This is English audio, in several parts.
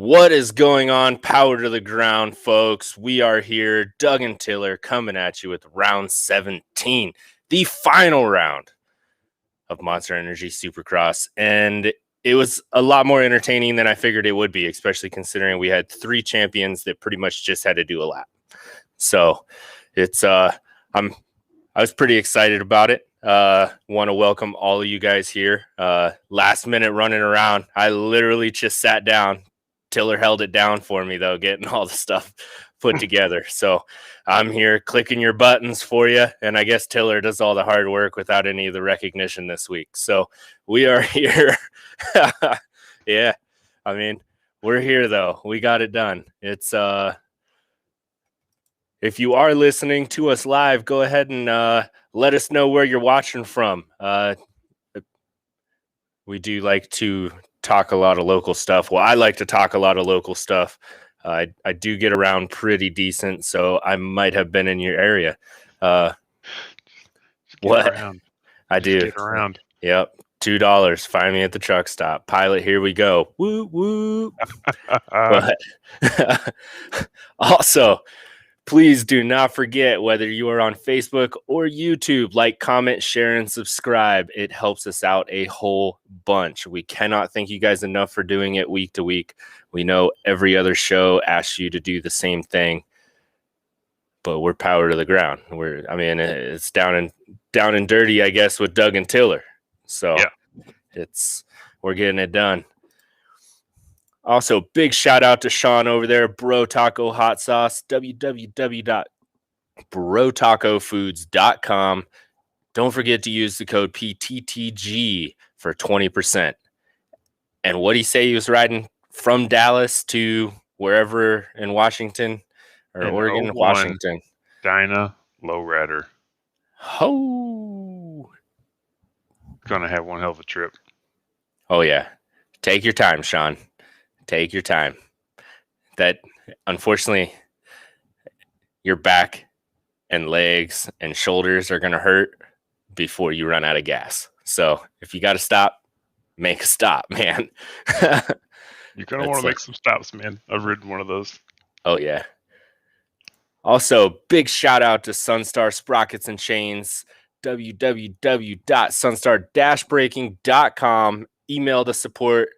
What is going on? Power to the ground, folks. We are here, Doug and Tiller, coming at you with round 17, the final round of Monster Energy Supercross. And it was a lot more entertaining than I figured it would be, especially considering we had three champions that pretty much just had to do a lap. So it's I was pretty excited about it. Want to welcome all of you guys here. Last minute running around. I literally just sat down. Tiller held it down for me, though, getting all the stuff put together. So I'm here clicking your buttons for you. And I guess Tiller does all the hard work without any of the recognition this week. So we are here. Yeah. I mean, we're here, though. We got it done. It's if you are listening to us live, go ahead and let us know where you're watching from. We do like to talk a lot of local stuff. Well, I like to talk a lot of local stuff. I do get around pretty decent, so I might have been in your area. What? Around. I do. Get around. Yep. $2. Find me at the truck stop. Pilot, here we go. Woo, woo. But also, please do not forget, whether you are on Facebook or YouTube, like, comment, share, and subscribe. It helps us out a whole bunch. We cannot thank you guys enough for doing it week to week. We know every other show asks you to do the same thing, but we're power to the ground. It's down and dirty, I guess, with Doug and Tiller. So yeah. We're getting it done. Also, big shout out to Sean over there, Bro Taco Hot Sauce, www.brotacofoods.com. Don't forget to use the code PTTG for 20%. And what did he say? He was riding from Dallas to wherever in Washington or in Oregon, Washington. Dinah Lowrider. Oh. Gonna have one hell of a trip. Oh, yeah. Take your time, Sean. Take your time. That, unfortunately, your back and legs and shoulders are going to hurt before you run out of gas. So if you got to stop, make a stop, man. You're going to want to make some stops, man. I've ridden one of those. Oh, yeah. Also, big shout out to Sunstar Sprockets and Chains, www.sunstar-braking.com. Email the support.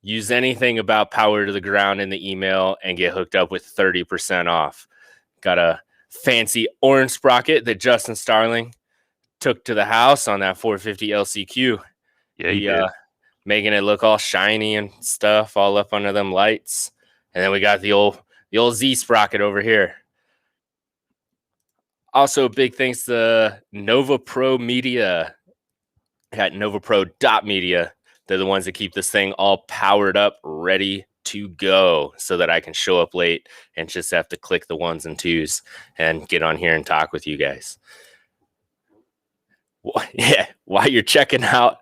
Use anything about power to the ground in the email and get hooked up with 30% off. Got a fancy orange sprocket that Justin Starling took to the house on that 450 LCQ. Yeah, he did. Making it look all shiny and stuff, all up under them lights. And then we got the old Z sprocket over here. Also, big thanks to Nova Pro Media at novapro.media. They're the ones that keep this thing all powered up, ready to go, so that I can show up late and just have to click the ones and twos and get on here and talk with you guys. Yeah, while you're checking out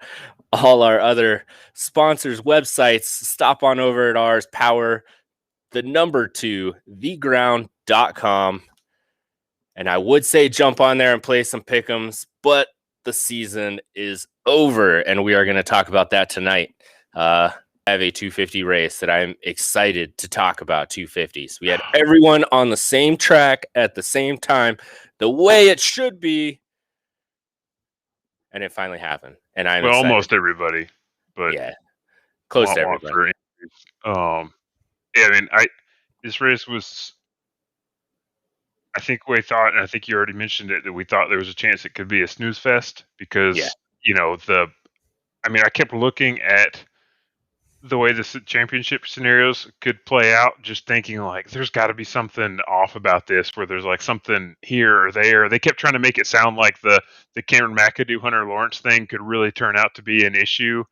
all our other sponsors' websites, stop on over at ours, power2theground.com. And I would say jump on there and play some pick'ems, but the season is over, and we are going to talk about that tonight. I have a 250 race that I'm excited to talk about. 250s. We had everyone on the same track at the same time, the way it should be, and it finally happened. And I'm excited. Almost everybody, but yeah, close to everybody. This race was. I think we thought, and I think you already mentioned it, that we thought there was a chance it could be a snooze fest because, I kept looking at the way the championship scenarios could play out, just thinking like, there's got to be something off about this, where there's like something here or there. They kept trying to make it sound like the Cameron McAdoo, Hunter Lawrence thing could really turn out to be an issue,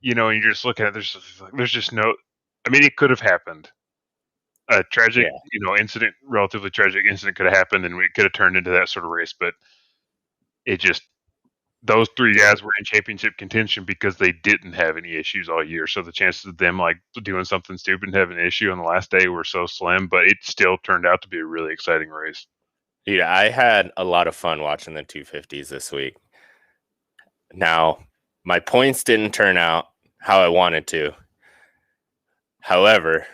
and you're just looking at it, there's just no, it could have happened. A tragic, incident, relatively tragic incident could have happened, and it could have turned into that sort of race. But it just, those three guys were in championship contention because they didn't have any issues all year. So the chances of them like doing something stupid and having an issue on the last day were so slim. But it still turned out to be a really exciting race. Yeah, I had a lot of fun watching the 250s this week. Now, my points didn't turn out how I wanted to. However,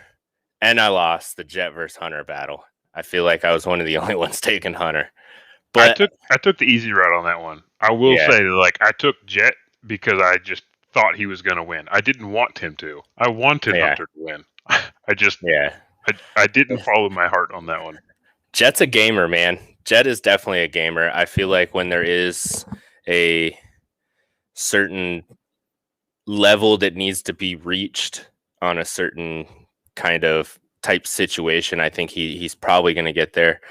And I lost the Jet versus Hunter battle. I feel like I was one of the only ones taking Hunter. But I took the easy route on that one. I will yeah, say, like, I took Jet because I just thought he was going to win. I didn't want him to. I wanted yeah, Hunter to win. I just yeah. I didn't follow my heart on that one. Jet's a gamer, man. Jet is definitely a gamer. I feel like when there is a certain level that needs to be reached on a certain kind of type situation, I think he's probably going to get there.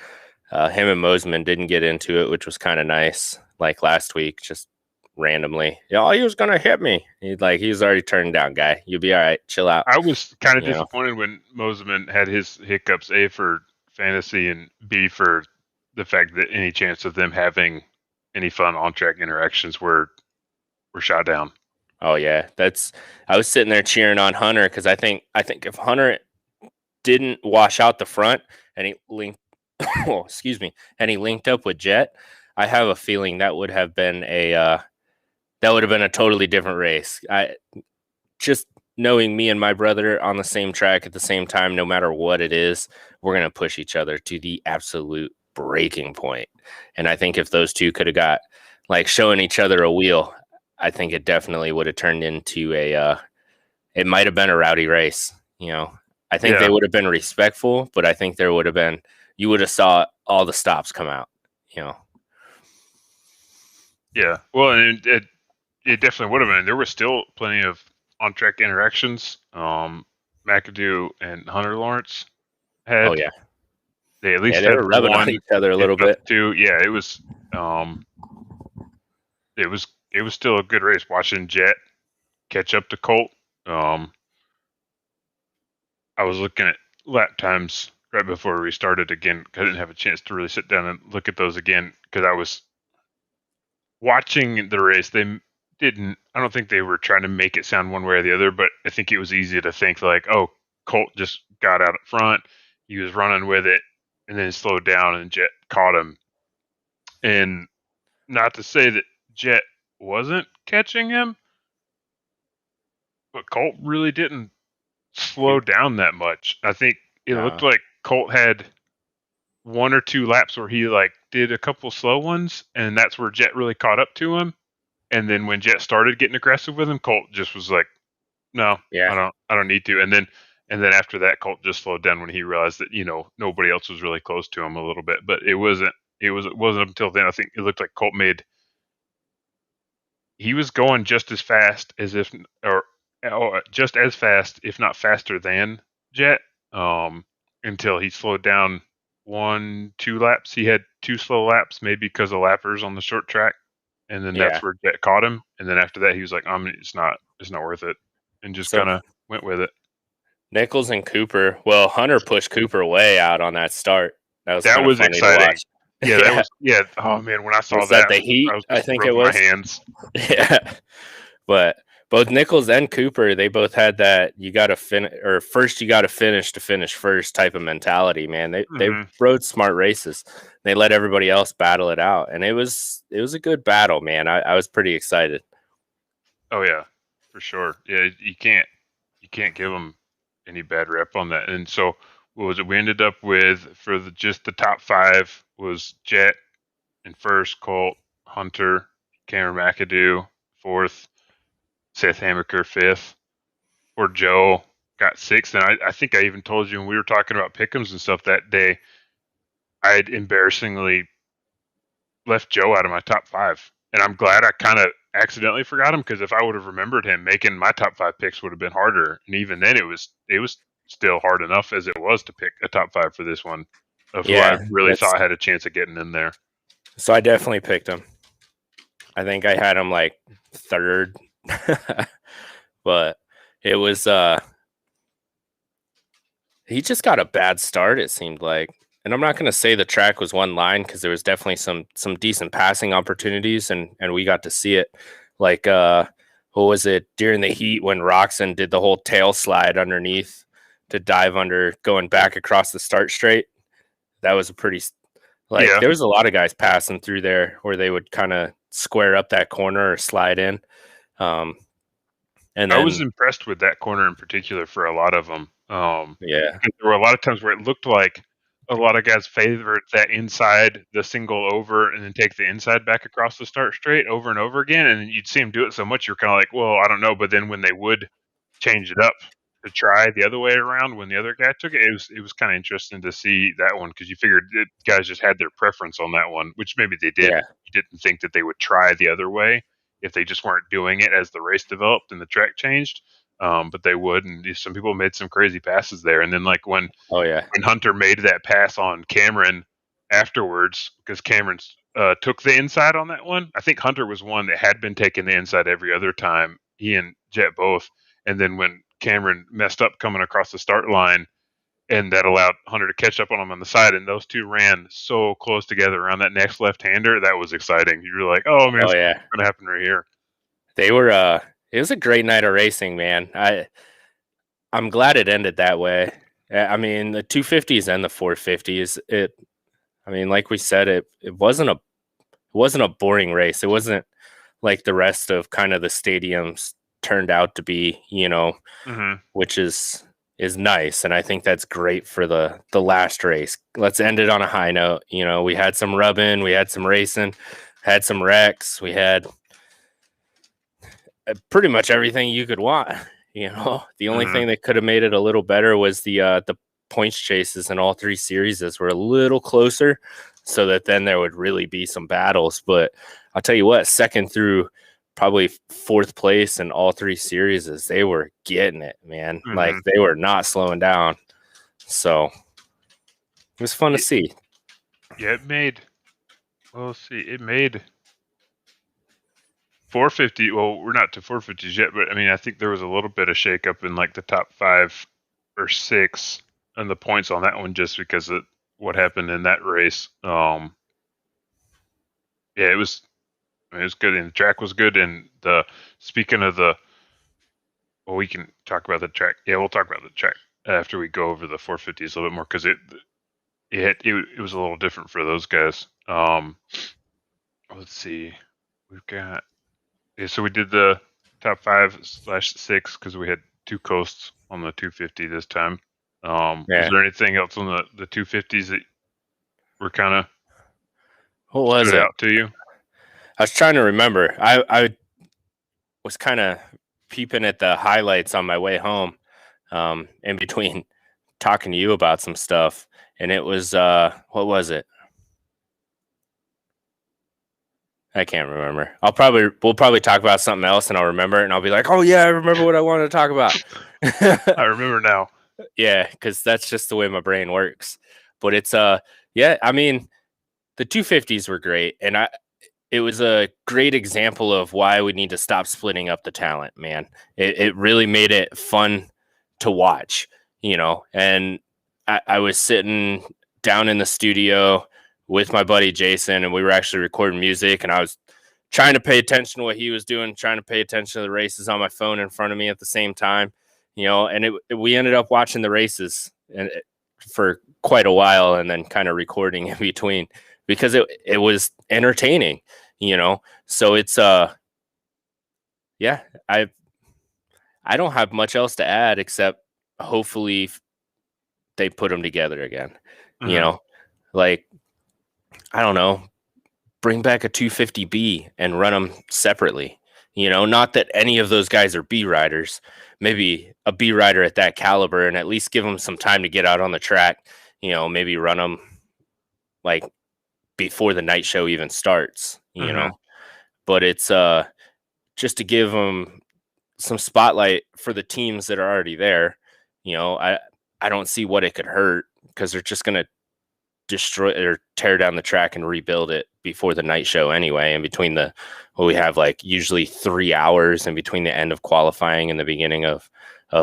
Him and Mosman didn't get into it, which was kind of nice. Like last week, just randomly, oh, he was going to hit me. He was already turned down, guy. You'll be all right. Chill out. I was kind of You know? disappointed when Moseman had his hiccups, A, for fantasy, and B, for the fact that any chance of them having any fun on track interactions were shot down. Oh yeah, I was sitting there cheering on Hunter because I think if Hunter didn't wash out the front and he linked, oh, excuse me, and he linked up with Jet, I have a feeling that would have been a totally different race. I just knowing me and my brother on the same track at the same time, no matter what it is, we're gonna push each other to the absolute breaking point. And I think if those two could have got like showing each other a wheel, I think it definitely would have turned into it might have been a rowdy race. I think they Yeah, would have been respectful, but I think there would have been, you would have saw all the stops come out, you know. yeah. Well, and it definitely would have been. There were still plenty of on track interactions. McAdoo and Hunter Lawrence Oh had yeah. they at Yeah, least they had were rubbing on one, each other a if little not bit. two. Yeah, um it was still a good race watching Jet catch up to Colt. I was looking at lap times right before we started again. I didn't have a chance to really sit down and look at those again because I was watching the race. I don't think they were trying to make it sound one way or the other, but I think it was easy to think like, oh, Colt just got out up front. He was running with it and then slowed down and Jet caught him. And not to say that Jet wasn't catching him, but Colt really didn't slow down that much. I think it looked No. like Colt had one or two laps where he like did a couple slow ones, and that's where Jet really caught up to him. And then when Jet started getting aggressive with him, Colt just was like, "No, Yeah. I don't need to." And then after that, Colt just slowed down when he realized that nobody else was really close to him a little bit. But it wasn't until then I think it looked like Colt made he was going just as fast as if or just as fast, if not faster than Jet, until he slowed down 1, 2 laps. He had 2 slow laps, maybe because of lappers on the short track, and then Yeah. that's where Jet caught him. And then after that, he was like, it's not worth it," and just So kind of went with it. Nichols and Cooper. Well, Hunter pushed Cooper way out on that start. That was That kind of was funny to exciting. watch. Yeah, that Yeah. was yeah. Oh man, when I saw Was that that, the heat? I was I just think it rubbing my was. hands. Yeah. But both Nichols and Cooper, they both had that you got to finish or first you got to finish first type of mentality, man. They Hmm. rode smart races. They let everybody else battle it out, and it was a good battle, man. I was pretty excited. Oh yeah, for sure. Yeah, you can't give them any bad rep on that. And so what was it? We ended up with for just the top five was Jet in first, Colt, Hunter, Cameron McAdoo fourth, Seth Hamaker fifth, or Joe got sixth. And I think I even told you when we were talking about pick'ems and stuff that day, I had embarrassingly left Joe out of my top five, and I'm glad I kind of accidentally forgot him because if I would have remembered him, making my top five picks would have been harder. And even then, it was still hard enough as it was to pick a top five for this one of who I Yeah, really that's thought had a chance of getting in there. so I definitely picked him. I think I had him like third, but it was he just got a bad start. It seemed like, and I'm not going to say the track was one line because there was definitely some decent passing opportunities, and we got to see it. Like what was it during the heat when Roxon did the whole tail slide underneath to dive under, going back across the start straight? That was a pretty like Yeah, there was a lot of guys passing through there where they would kind of square up that corner or slide in. Um, and I was then impressed with that corner in particular for a lot of them. Yeah. There were a lot of times where it looked like a lot of guys favored that inside the single over and then take the inside back across the start straight over and over again, and you'd see them do it so much you're kind of like, well, I don't know. But then when they would change it up to try the other way around when the other guy took it, it was kind of interesting to see that one because you figured guys just had their preference on that one, which maybe they did. Yeah. You didn't think that they would try the other way if they just weren't doing it as the race developed and the track changed. But they would, and some people made some crazy passes there. And then like Oh yeah. when Hunter made that pass on Cameron afterwards, because Cameron took the inside on that one. I think Hunter was one that had been taking the inside every other time. He and Jet both. And then when Cameron messed up coming across the start line, and that allowed Hunter to catch up on him on the side, and those two ran so close together around that next left-hander. That was exciting. You were like, "Oh man, Oh it's yeah. going to happen right here." They were it was a great night of racing, man. I'm glad it ended that way. I mean, the 250s and the 450s, I mean, like we said, it wasn't a boring race. It wasn't like the rest of kind of the stadiums turned out to be, Mm-hmm. which is nice, and I think that's great for the last race. Let's end it on a high note. We had some rubbing, we had some racing, had some wrecks, we had pretty much everything you could want. The only Mm-hmm. thing that could have made it a little better was the points chases in all three series were a little closer, so that then there would really be some battles. But I'll tell you what, second through probably fourth place in all three series, they were getting it, man. Like Mm-hmm. they were not slowing down. So it was fun to see. Yeah, it made. Well, let's see. It made 450. Well, we're not to 450s yet, but I mean, I think there was a little bit of shakeup in like the top 5 or 6 and the points on that one just because of what happened in that race. Yeah, it was good, and the track was good. And speaking of well, we can talk about the track. Yeah, we'll talk about the track after we go over the 450s a little bit more because it was a little different for those guys. Let's see, we've got. Yeah, so we did the top 5/6 because we had 2 coasts on the 250 this time. Was Yeah. there anything else on the 250s that were kind of What was stood it? out to you? I was trying to remember. I was kind of peeping at the highlights on my way home, in between talking to you about some stuff, and it was what was it? I can't remember. We'll probably talk about something else, and I'll remember it, and I'll be like, oh yeah, I remember what I wanted to talk about. I remember now. Yeah, because that's just the way my brain works. But it's yeah, I mean, the 250s were great, and it was a great example of why we need to stop splitting up the talent, man. It really made it fun to watch, and I was sitting down in the studio with my buddy Jason, and we were actually recording music, and I was trying to pay attention to what he was doing, trying to pay attention to the races on my phone in front of me at the same time, and we ended up watching the races for quite a while, and then kind of recording in between because it was entertaining, so it's yeah, I don't have much else to add except hopefully they put them together again. Mm-hmm. Like, I don't know, bring back a 250B and run them separately. Not that any of those guys are B riders, maybe a B rider at that caliber, and at least give them some time to get out on the track. Maybe run them like before the night show even starts. Mm-hmm. But it's just to give them some spotlight for the teams that are already there. I don't see what it could hurt because they're just gonna destroy or tear down the track and rebuild it before the night show anyway. And between we have like usually 3 hours in between the end of qualifying and the beginning of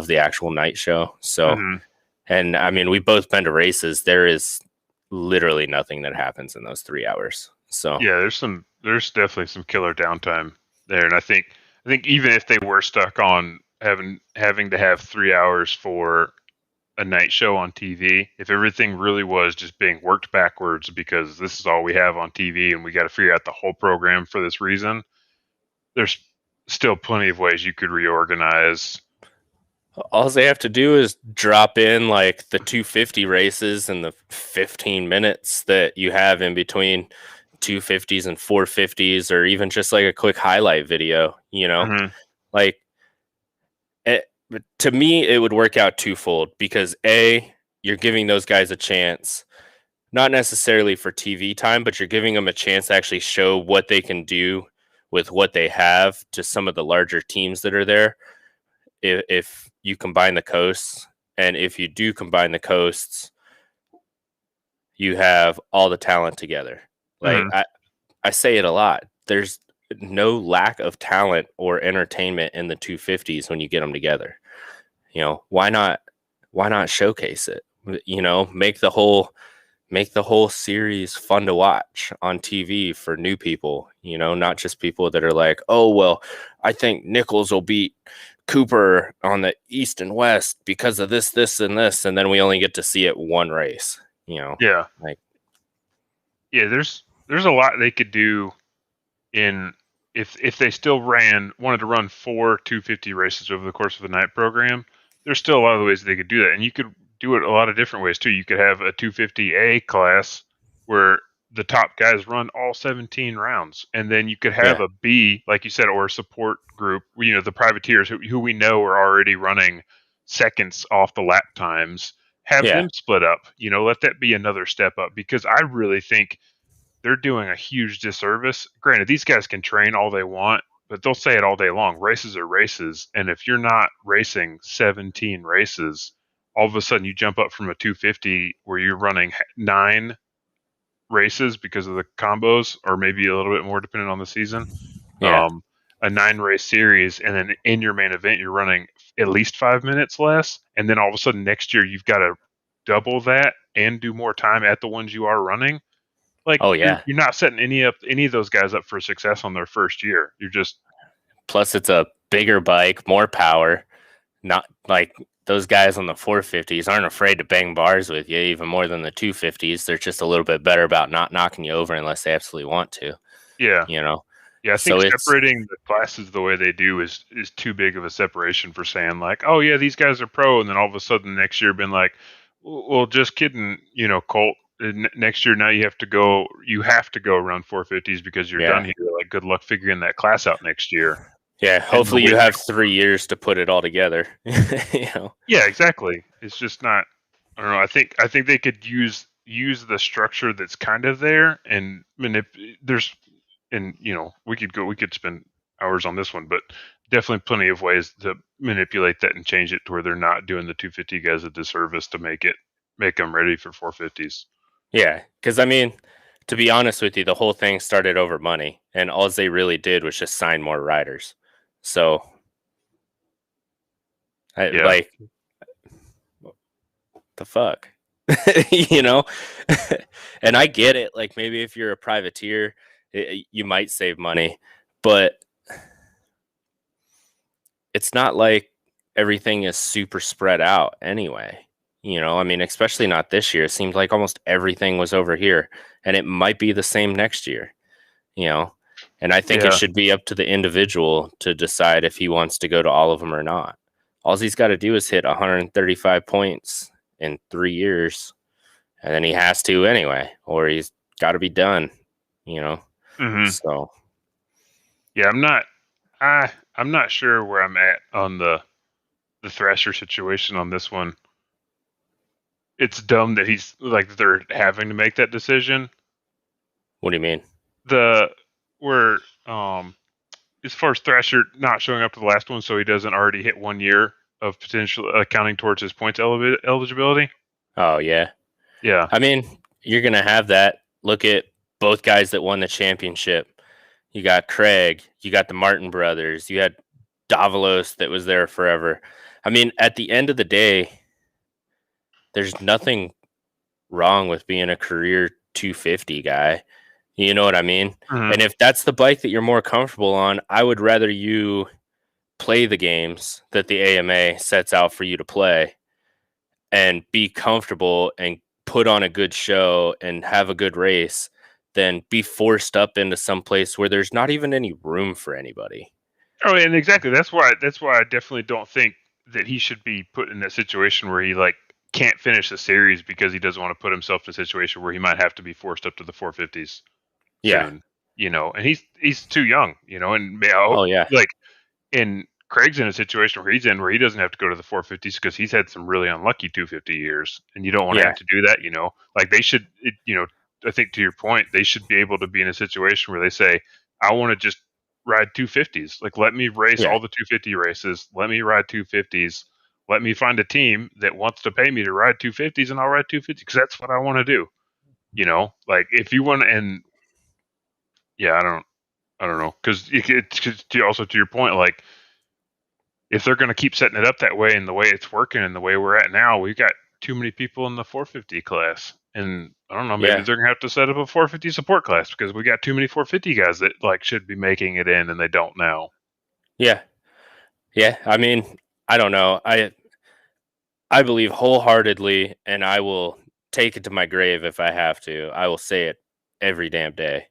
the actual night show. So, Mm-hmm. and I mean, we've both been to races. There is literally nothing that happens in those 3 hours. So Yeah, there's definitely some killer downtime there, and I think even if they were stuck on having to have 3 hours for a night show on TV, if everything really was just being worked backwards because this is all we have on TV and we got to figure out the whole program for this reason, there's still plenty of ways you could reorganize All they have to do is drop in like the 250 races and the 15 minutes that you have in between 250s and 450s, or even just like a quick highlight video, Mm-hmm. like to me, it would work out twofold because A, you're giving those guys a chance, not necessarily for TV time, but you're giving them a chance to actually show what they can do with what they have to some of the larger teams that are there. If you combine the coasts, and if you do combine the coasts, you have all the talent together. Like Mm-hmm. I say it a lot. There's no lack of talent or entertainment in the 250s when you get them together. Why not showcase it? Make the whole series fun to watch on TV for new people, not just people that are like, oh, well, I think Nichols will beat Cooper on the East and West because of this, this, and this. And then we only get to see it one race, Yeah. like, Yeah. There's a lot they could do in if they still wanted to run 4 250 races over the course of the night program. There's still a lot of ways they could do that, and you could do it a lot of different ways too. You could have a 250A class where the top guys run all 17 rounds, and then you could have yeah, a B, like you said, or a support group. The privateers who we know are already running seconds off the lap times. Have yeah, them split up. Let that be another step up, because I really think they're doing a huge disservice. Granted, these guys can train all they want, but they'll say it all day long. Races are races, and if you're not racing 17 races, all of a sudden you jump up from a 250 where you're running 9 races because of the combos, or maybe a little bit more depending on the season. yeah. Um, a 9 race series, and then in your main event you're running at least 5 minutes less, and then all of a sudden next year you've got to double that and do more time at the ones you are running. Like, Oh, you're yeah. you're not setting any of those guys up for success on their first year. You're just Plus, it's a bigger bike, more power. Not like those guys on the 450s aren't afraid to bang bars with you, even more than the 250s. They're just a little bit better about not knocking you over unless they absolutely want to, yeah. you know? Yeah, I think So it's, separating the classes the way they do is too big of a separation for saying like, oh yeah, these guys are pro, and then all of a sudden next year been like, well, just kidding, Colt. Next year now you have to go around 450s because you're done yeah. here. Like, good luck figuring that class out next year. Yeah. And the Hopefully way you they have 3 years to put it all together, you know? Yeah, exactly. It's just not. I don't know. I think they could use the structure that's kind of there and there's and we could spend hours on this one, but definitely plenty of ways to manipulate that and change it to where they're not doing the 250 guys a disservice to make them ready for 450s. Yeah. Cause I mean, to be honest with you, the whole thing started over money, and all they really did was just sign more riders. So, Yeah. like, the fuck, you know? And I get it. Like, maybe if you're a privateer, you might save money, but it's not like everything is super spread out anyway. I mean, especially not this year. It seemed like almost everything was over here, and it might be the same next year, you know? And I think it Yeah. should be up to the individual to decide if he wants to go to all of them or not. All he's got to do is hit 135 points in 3 years, and then he has to anyway, or he's got to be done, you know? Hmm. So, Yeah. I'm not sure where I'm at on the Thrasher situation on this one. It's dumb that he's like they're having to make that decision. what do you mean? The where as far as Thrasher not showing up to the last one, so he doesn't already hit 1 year of potential counting towards his points eligibility. Oh, yeah. Yeah. I mean, you're going to have that. Look at both guys that won the championship. You got Craig, you got the Martin brothers, you had Davalos that was there forever. I mean, at the end of the day, there's nothing wrong with being a career 250 guy. You know what I mean? Hmm. And if that's the bike that you're more comfortable on, I would rather you play the games that the AMA sets out for you to play and be comfortable and put on a good show and have a good race than be forced up into some place where there's not even any room for anybody. Oh, and exactly. That's why I definitely don't think that he should be put in that situation where he like can't finish the series because he doesn't want to put himself in a situation where he might have to be forced up to the 450s Yeah. soon. And he's too young. And I hope, Oh yeah. like, and Craig's in a situation where he's in where he doesn't have to go to the 450s because he's had some really unlucky 250 years, and you don't want to Yeah. have to do that. Like they should, I think to your point, they should be able to be in a situation where they say, I want to just ride 250s. Like, let me race Yeah. all the 250 races. Let me ride 250s. Let me find a team that wants to pay me to ride 250s, and I'll ride 250s because that's what I want to do. Like if you want, and yeah, I don't know, because also to your point, like if they're going to keep setting it up that way and the way it's working and the way we're at now, we've got too many people in the 450 class. And I don't know, maybe Yeah. they're going to have to set up a 450 support class because we got too many 450 guys that like should be making it in and they don't now. Yeah. Yeah. I mean, I don't know. I believe wholeheartedly, and I will take it to my grave if I have to. I will say it every damn day.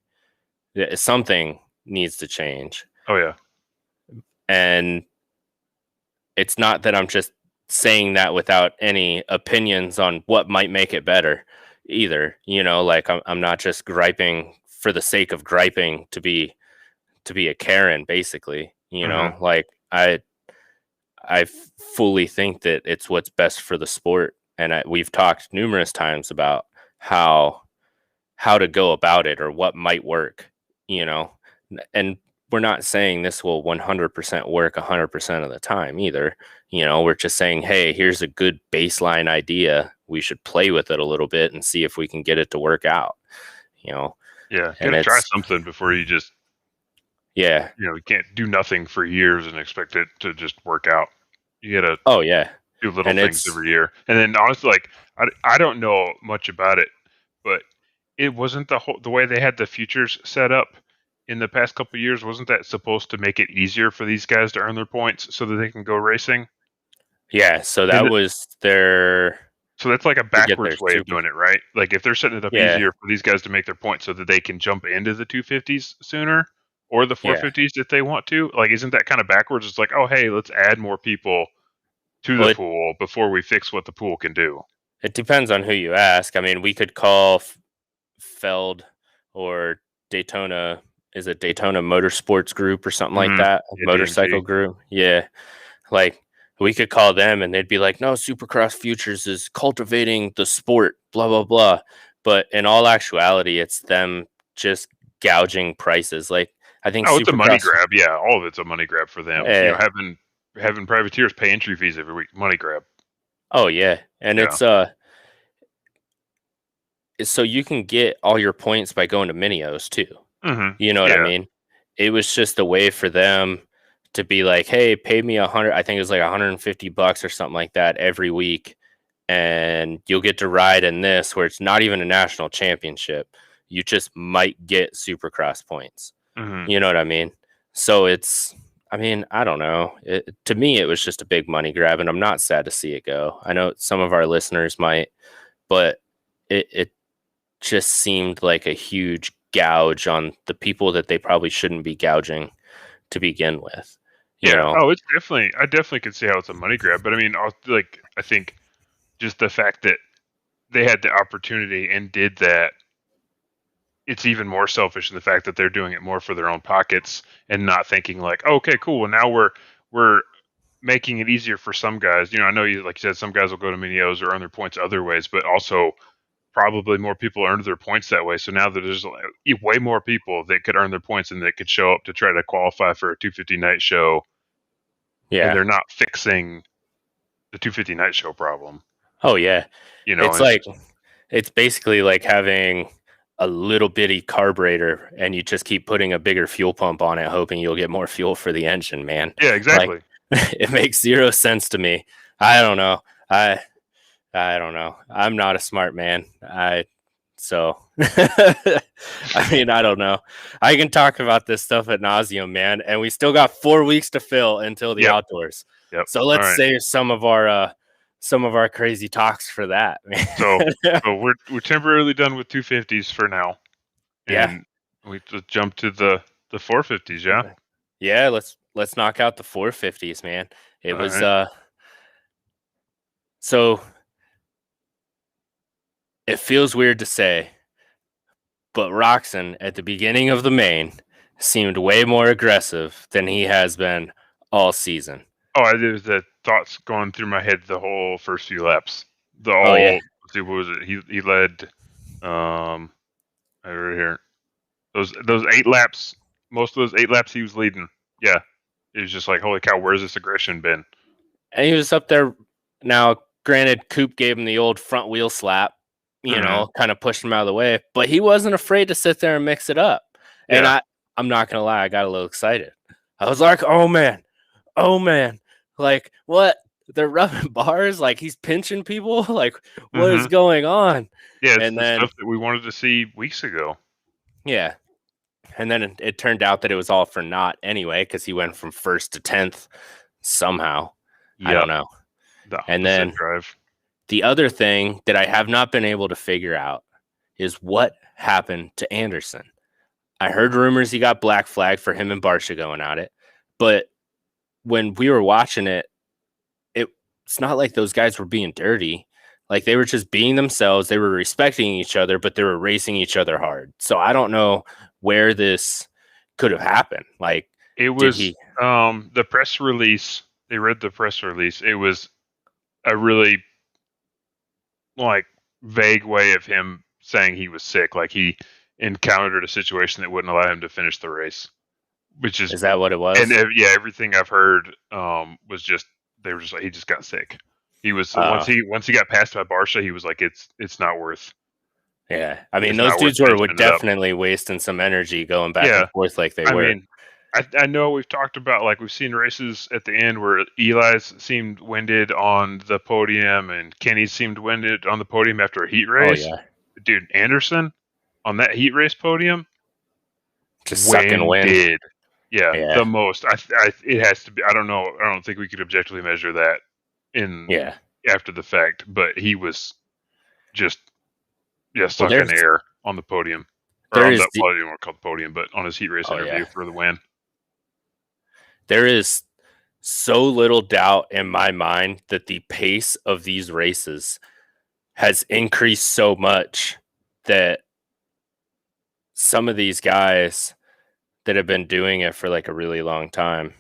Something needs to change. Oh yeah. And it's not that I'm just saying that without any opinions on what might make it better either. Like I'm not just griping for the sake of griping to be a Karen, basically. Mm-hmm. Like I fully think that it's what's best for the sport, and we've talked numerous times about how to go about it or what might work. You know, and we're not saying this will 100% work 100% of the time either. We're just saying, hey, here's a good baseline idea. We should play with it a little bit and see if we can get it to work out. Yeah, got And to try it's something before you just yeah. you can't do nothing for years and expect it to just work out. You got to Oh yeah. do little And things it's every year. And then honestly, like I don't know much about it, but it wasn't the way they had the futures set up in the past couple of years. Wasn't that supposed to make it easier for these guys to earn their points so that they can go racing? yeah. So And that was their so that's like a to get their backwards way of super. doing it, right? Like if they're setting it up Yeah. easier for these guys to make their points so that they can jump into the 250s sooner or the Yeah. 450s if they want to. Like, isn't that kind of backwards? It's like, oh, hey, let's add more people to Well, the pool before we fix what the pool can do. it depends on who you ask. I mean, we could call Feld or Daytona. Is it Daytona Motorsports Group or something like Mm-hmm. that? Yeah, Motorcycle DMG. group. Yeah. Like we could call them and they'd be like, no, Supercross Futures is cultivating the sport, blah, blah, blah. But in all actuality, it's them just gouging prices. Like I think Oh, it's a money Supercross, grab. Yeah, all of it's a money grab for them. eh, Having privateers pay entry fees every week, money grab. oh yeah. And Yeah. so you can get all your points by going to Minios too. Mm-hmm. You know what I Yeah. mean? It was just a way for them to be like, hey, pay me 100. I think it was like $150 or something like that every week, and you'll get to ride in this where it's not even a national championship. You just might get Supercross points. Mm-hmm. You know what I mean? So I mean, I don't know. To me, it was just a big money grab, and I'm not sad to see it go. I know some of our listeners might, but it just seemed like a huge gouge on the people that they probably shouldn't be gouging to begin with. You Yeah. know? Oh, it's definitely. I definitely could see how it's a money grab, but I mean, like I think just the fact that they had the opportunity and did that, it's even more selfish in the fact that they're doing it more for their own pockets and not thinking like, oh, okay, cool. Well, now we're making it easier for some guys. I know you like you said, some guys will go to Minios or earn their points other ways, but also probably more people earned their points that way. So now that there's way more people that could earn their points and that could show up to try to qualify for a 250 night show, and Yeah. they're not fixing the 250 night show problem. Oh yeah. It's And it's like it's basically like having a little bitty carburetor and you just keep putting a bigger fuel pump on it hoping you'll get more fuel for the engine, man. yeah, Like exactly. it makes zero sense to me. I don't know. I don't know. I'm not a smart man. So I mean, I don't know. I can talk about this stuff at nauseum, man, and we still got 4 weeks to fill until the Yep. outdoors. Yep. So All let's right. save some of our crazy talks for that, man. So we're temporarily done with 250s for now, Yeah. and we just jump to the 450s. Yeah. Yeah, let's knock out the 450s, man. It All was right. So it feels weird to say, but Roxon at the beginning of the main seemed way more aggressive than he has been all season. Oh, there was the thoughts going through my head the whole first few laps. Oh yeah, Let's see, what was it? He led right here. Those 8 laps, most of those 8 laps he was leading. Yeah. It was just like, holy cow, where's this aggression been? and he was up there. Now, granted, Coop gave him the old front wheel slap, kind of pushed him out of the way, but he wasn't afraid to sit there and mix it up. And Yeah. I'm not gonna lie, I got a little excited. I was like, oh man, like what? They're rubbing bars, like he's pinching people, like what is going on? Yeah, it's And the then stuff that we wanted to see weeks ago. yeah, and then it turned out that it was all for naught anyway, because he went from first to 10th somehow. I Yeah. don't know. The And opposite then drive. the other thing that I have not been able to figure out is what happened to Anderson. I heard rumors he got black flagged for him and Barsha going at it, but when we were watching it, it's not like those guys were being dirty. Like they were just being themselves. They were respecting each other, but they were racing each other hard. So I don't know where this could have happened. Like It did was he? the press release. They read the press release. It was a really like vague way of him saying he was sick, like he encountered a situation that wouldn't allow him to finish the race, which is Is that what it and was? yeah, everything I've heard was just they were just like he just got sick. He was Uh, once he got passed by Barsha, he was like it's not worth yeah. I mean, it's those not worth dudes were finishing it up. definitely wasting some energy going back Yeah, and forth like they I were. mean, I know we've talked about like we've seen races at the end where Eli's seemed winded on the podium and Kenny seemed winded on the podium after a heat Oh race. yeah, Dude, Anderson on that heat race podium just sucking wind. winded. Yeah, Yeah, the most. It has to be. I don't know. I don't think we could objectively measure that in yeah. after the fact, but he was just Well, sucking air on the podium or there on is the well, I don't want to call it the podium, but on his heat race oh yeah, interview for the win. there is so little doubt in my mind that the pace of these races has increased so much that some of these guys that have been doing it for like a really long time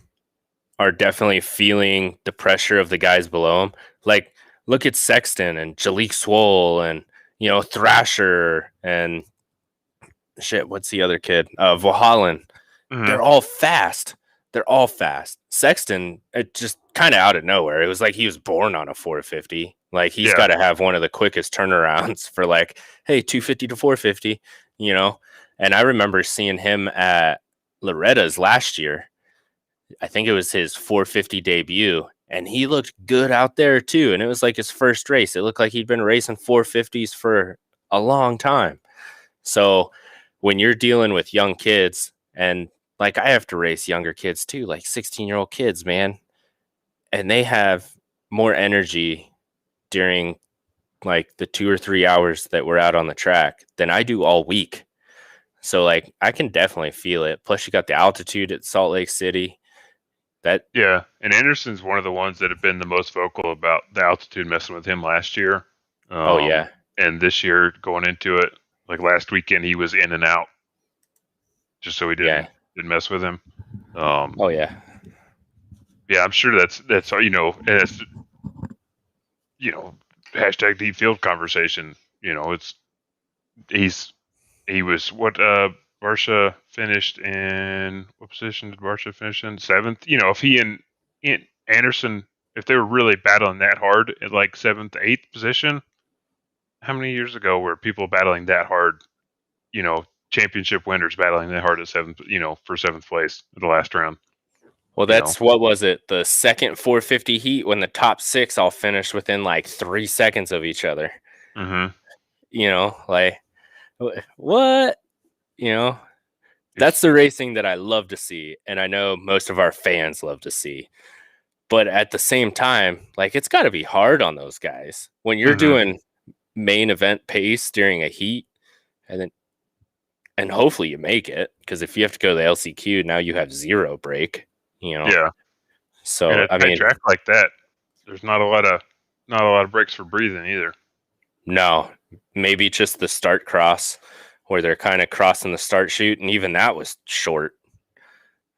are definitely feeling the pressure of the guys below them. Like, look at Sexton and Jalik Swole and, Thrasher and shit. What's the other kid? Valhallen. Mm-hmm. They're all fast. They're all fast. Sexton, it just kind of out of nowhere. It was like he was born on a 450. Like he's Yeah. got to have one of the quickest turnarounds for like, hey, 250 to 450, And I remember seeing him at Loretta's last year. I think it was his 450 debut, and he looked good out there too. And it was like his first race. It looked like he'd been racing 450s for a long time. So when you're dealing with young kids, and like I have to race younger kids too, like 16-year-old kids, man, and they have more energy during like the 2 or 3 hours that we're out on the track than I do all week. So like I can definitely feel it. Plus you got the altitude at Salt Lake City. Yeah, and Anderson's one of the ones that have been the most vocal about the altitude messing with him last year. Oh yeah. And this year going into it, like last weekend, he was in and out, just so he didn't mess with him. Oh yeah. Yeah, I'm sure that's that's hashtag deep field conversation. He was what Barsha finished in what position did Barsha finish in? 7th. If he and Anderson, if they were really battling that hard at like 7th, 8th position, how many years ago were people battling that hard? Championship winners battling that hard at 7th, for 7th place at the last round. Well, that's what was it? The second 450 heat when the top 6 all finished within like 3 seconds of each other. Mm-hmm. Like what? That's the racing that I love to see, and I know most of our fans love to see. But at the same time, like it's got to be hard on those guys when you're doing main event pace during a heat, and hopefully you make it, because if you have to go to the LCQ, now you have 0 break. Yeah. So and a I mean, track like that, there's not a lot of Not a lot of breaks for breathing either. No, maybe just the start cross where they're kind of crossing the start chute, and even that was short.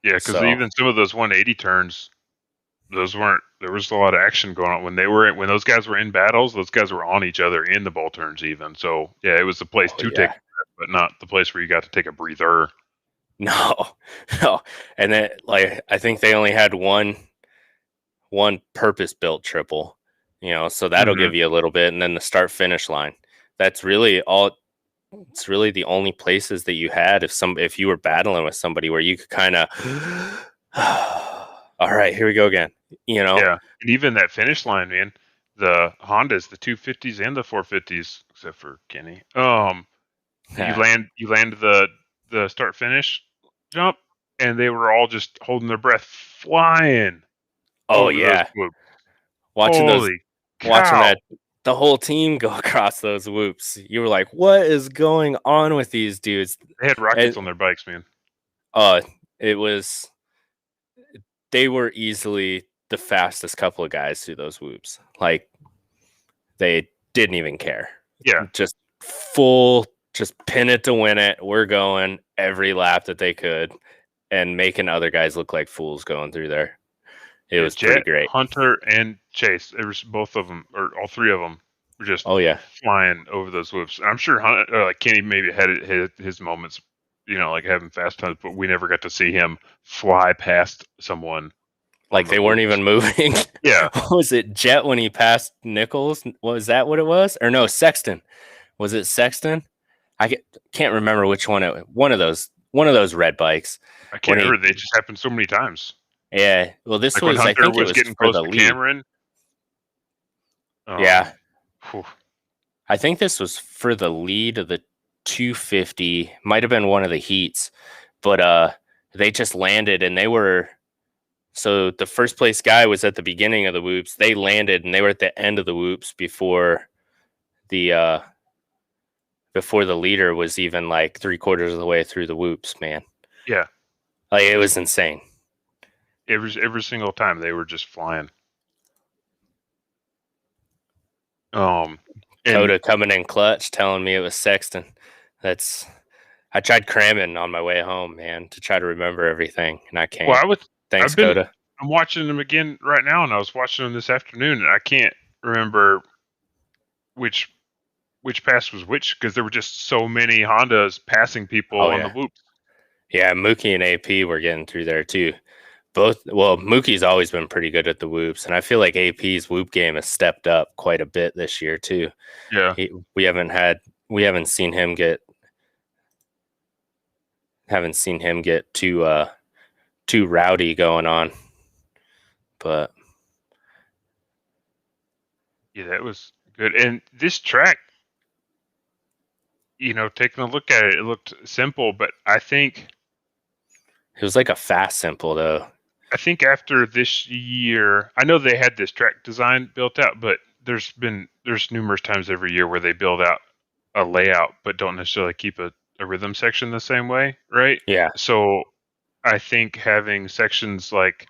Yeah, because So, even some of those 180 turns, those weren't. There was a lot of action going on when those guys were in battles. Those guys were on each other in the ball turns even. So yeah, it was the place oh to take, yeah, a breath, but not the place where you got to take a breather. no, no, and then like I think they only had one purpose built triple, so that'll Mm-hmm. give you a little bit, and then the start finish line. That's really all. It's really the only places that you had if you were battling with somebody where you could kind of, all right, here we go again. Yeah, and even that finish line, man. The Hondas, the 250s and the 450s, except for Kenny. You land the start finish jump, and they were all just holding their breath, flying Oh over those yeah, whoops. watching those, Holy watching cow! that the whole team go across those whoops. You were like, what is going on with these dudes? They had rockets And on their bikes, man. uh, it was they were easily the fastest couple of guys through those whoops. Like they didn't even care. Yeah, Just full, just pin it to win it. We're going every lap that they could and making other guys look like fools going through there. It yeah. was pretty Jet, great. Hunter, and Chase. There was both of them, or all three of them, were just Oh yeah. flying over those whoops. I'm sure like Kenny maybe had his moments, like having fast times, but we never got to see him fly past someone on Like the they weren't whoops. even moving. Yeah, Was it Jet when he passed Nichols? Was that what it was? Or no, Sexton. Was it Sexton? Can't remember which one. One of those red bikes. I can't When he, remember. They just happened so many times. yeah. Well, this Like when was. I Hunter think it was was getting for close the to lead. Cameron. Yeah, Whew. I think this was for the lead of the 250. Might have been one of the heats, but they just landed and they were. So the first place guy was at the beginning of the whoops. They landed and they were at the end of the whoops the uh before the leader was even like 3/4 of the way through the whoops, man. Yeah, Like it was insane. every single time they were just flying. Um, and Coda coming in clutch, telling me it was Sexton. That's I tried cramming on my way home, man, to try to remember everything, and I well, can't. Thanks, I've been, Coda. I'm watching them again right now, and I was watching them this afternoon, and I can't remember which which pass was which because there were just so many Hondas passing people Oh on the yeah, whoops. yeah. Mookie and AP were getting through there too. Both. Well, Mookie's always been pretty good at the whoops, and I feel like AP's whoop game has stepped up quite a bit this year too. Yeah, We haven't seen him get too rowdy going on, but yeah, that was good. And this track, taking a look at it, it looked simple, but it was like a fast simple though. I think after this year, I know they had this track design built out, but there's numerous times every year where they build out a layout but don't necessarily keep a rhythm section the same way, right? Yeah. So I think having sections like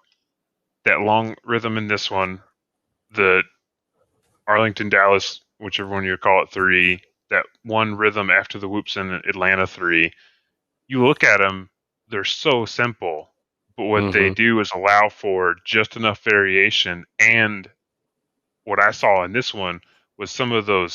that long rhythm in this one, the Arlington Dallas, whichever one you call it, 3, that one rhythm after the whoops in Atlanta 3, you look at them, they're so simple, but what they Mm-hmm. do is allow for just enough variation. And what I saw in this one was some of the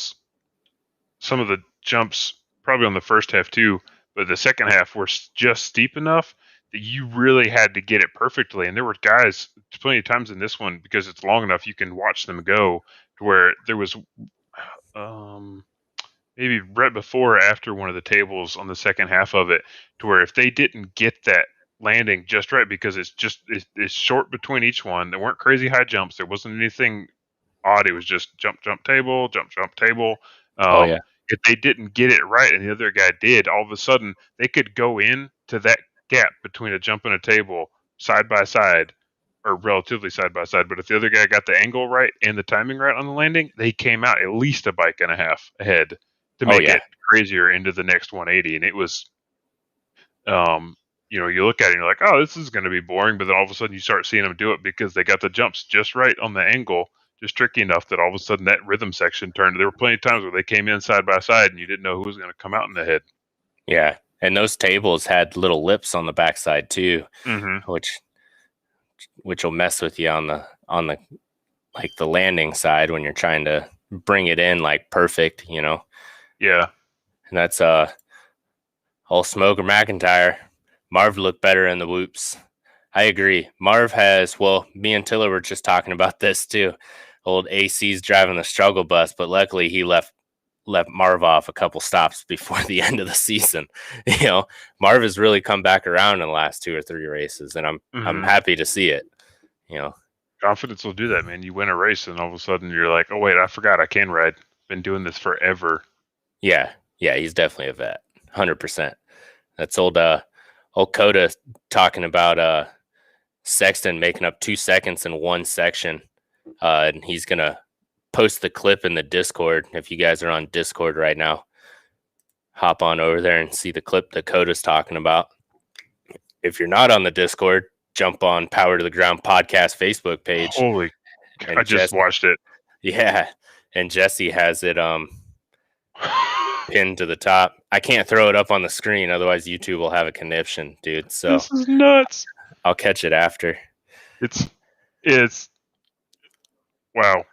jumps, probably on the first half too, but the second half were just steep enough that you really had to get it perfectly. And there were guys plenty of times in this one, because it's long enough, you can watch them go, to where there was um, maybe right before or after one of the tables on the second half of it, to where if they didn't get that landing just right, because it's short between each one, there weren't crazy high jumps, there wasn't anything odd, it was just jump jump table, jump jump table. Oh yeah. If they didn't get it right and the other guy did, all of a sudden they could go in to that gap between a jump and a table side by side, or relatively side by side, but if the other guy got the angle right and the timing right on the landing, they came out at least a bike and a half ahead to Oh make yeah. it crazier into the next 180. And it was, you look at it and you're like, oh, this is going to be boring, but then all of a sudden you start seeing them do it because they got the jumps just right on the angle just tricky enough that all of a sudden that rhythm section turned. There were plenty of times where they came in side by side and you didn't know who was going to come out in the head. Yeah, and those tables had little lips on the backside too, Mm-hmm. which will mess with you on the like the landing side when you're trying to bring it in like perfect, you know. Yeah. And that's old Smoker McIntyre. Marv looked better in the whoops. I agree. Marv has, well, me and Tiller were just talking about this too. Old AC's driving the struggle bus, but luckily he left Marv off a couple stops before the end of the season. You know, Marv has really come back around in the last 2 or 3 races, and I'm happy to see it. You know, confidence will do that, man. You win a race, and all of a sudden you're like, oh wait, I forgot I can ride. Been doing this forever. Yeah, he's definitely a vet, 100%. That's old Coda talking about Sexton making up 2 seconds in one section, and he's gonna post the clip in the Discord. If you guys are on Discord right now, hop on over there and see the clip that Coda's talking about. If you're not on the Discord, jump on Power to the Ground podcast Facebook page. Holy, I just watched it. Yeah, and Jesse has it pinned to the top. I can't throw it up on the screen, otherwise YouTube will have a conniption, dude. So this is nuts. I'll catch it after. It's wow.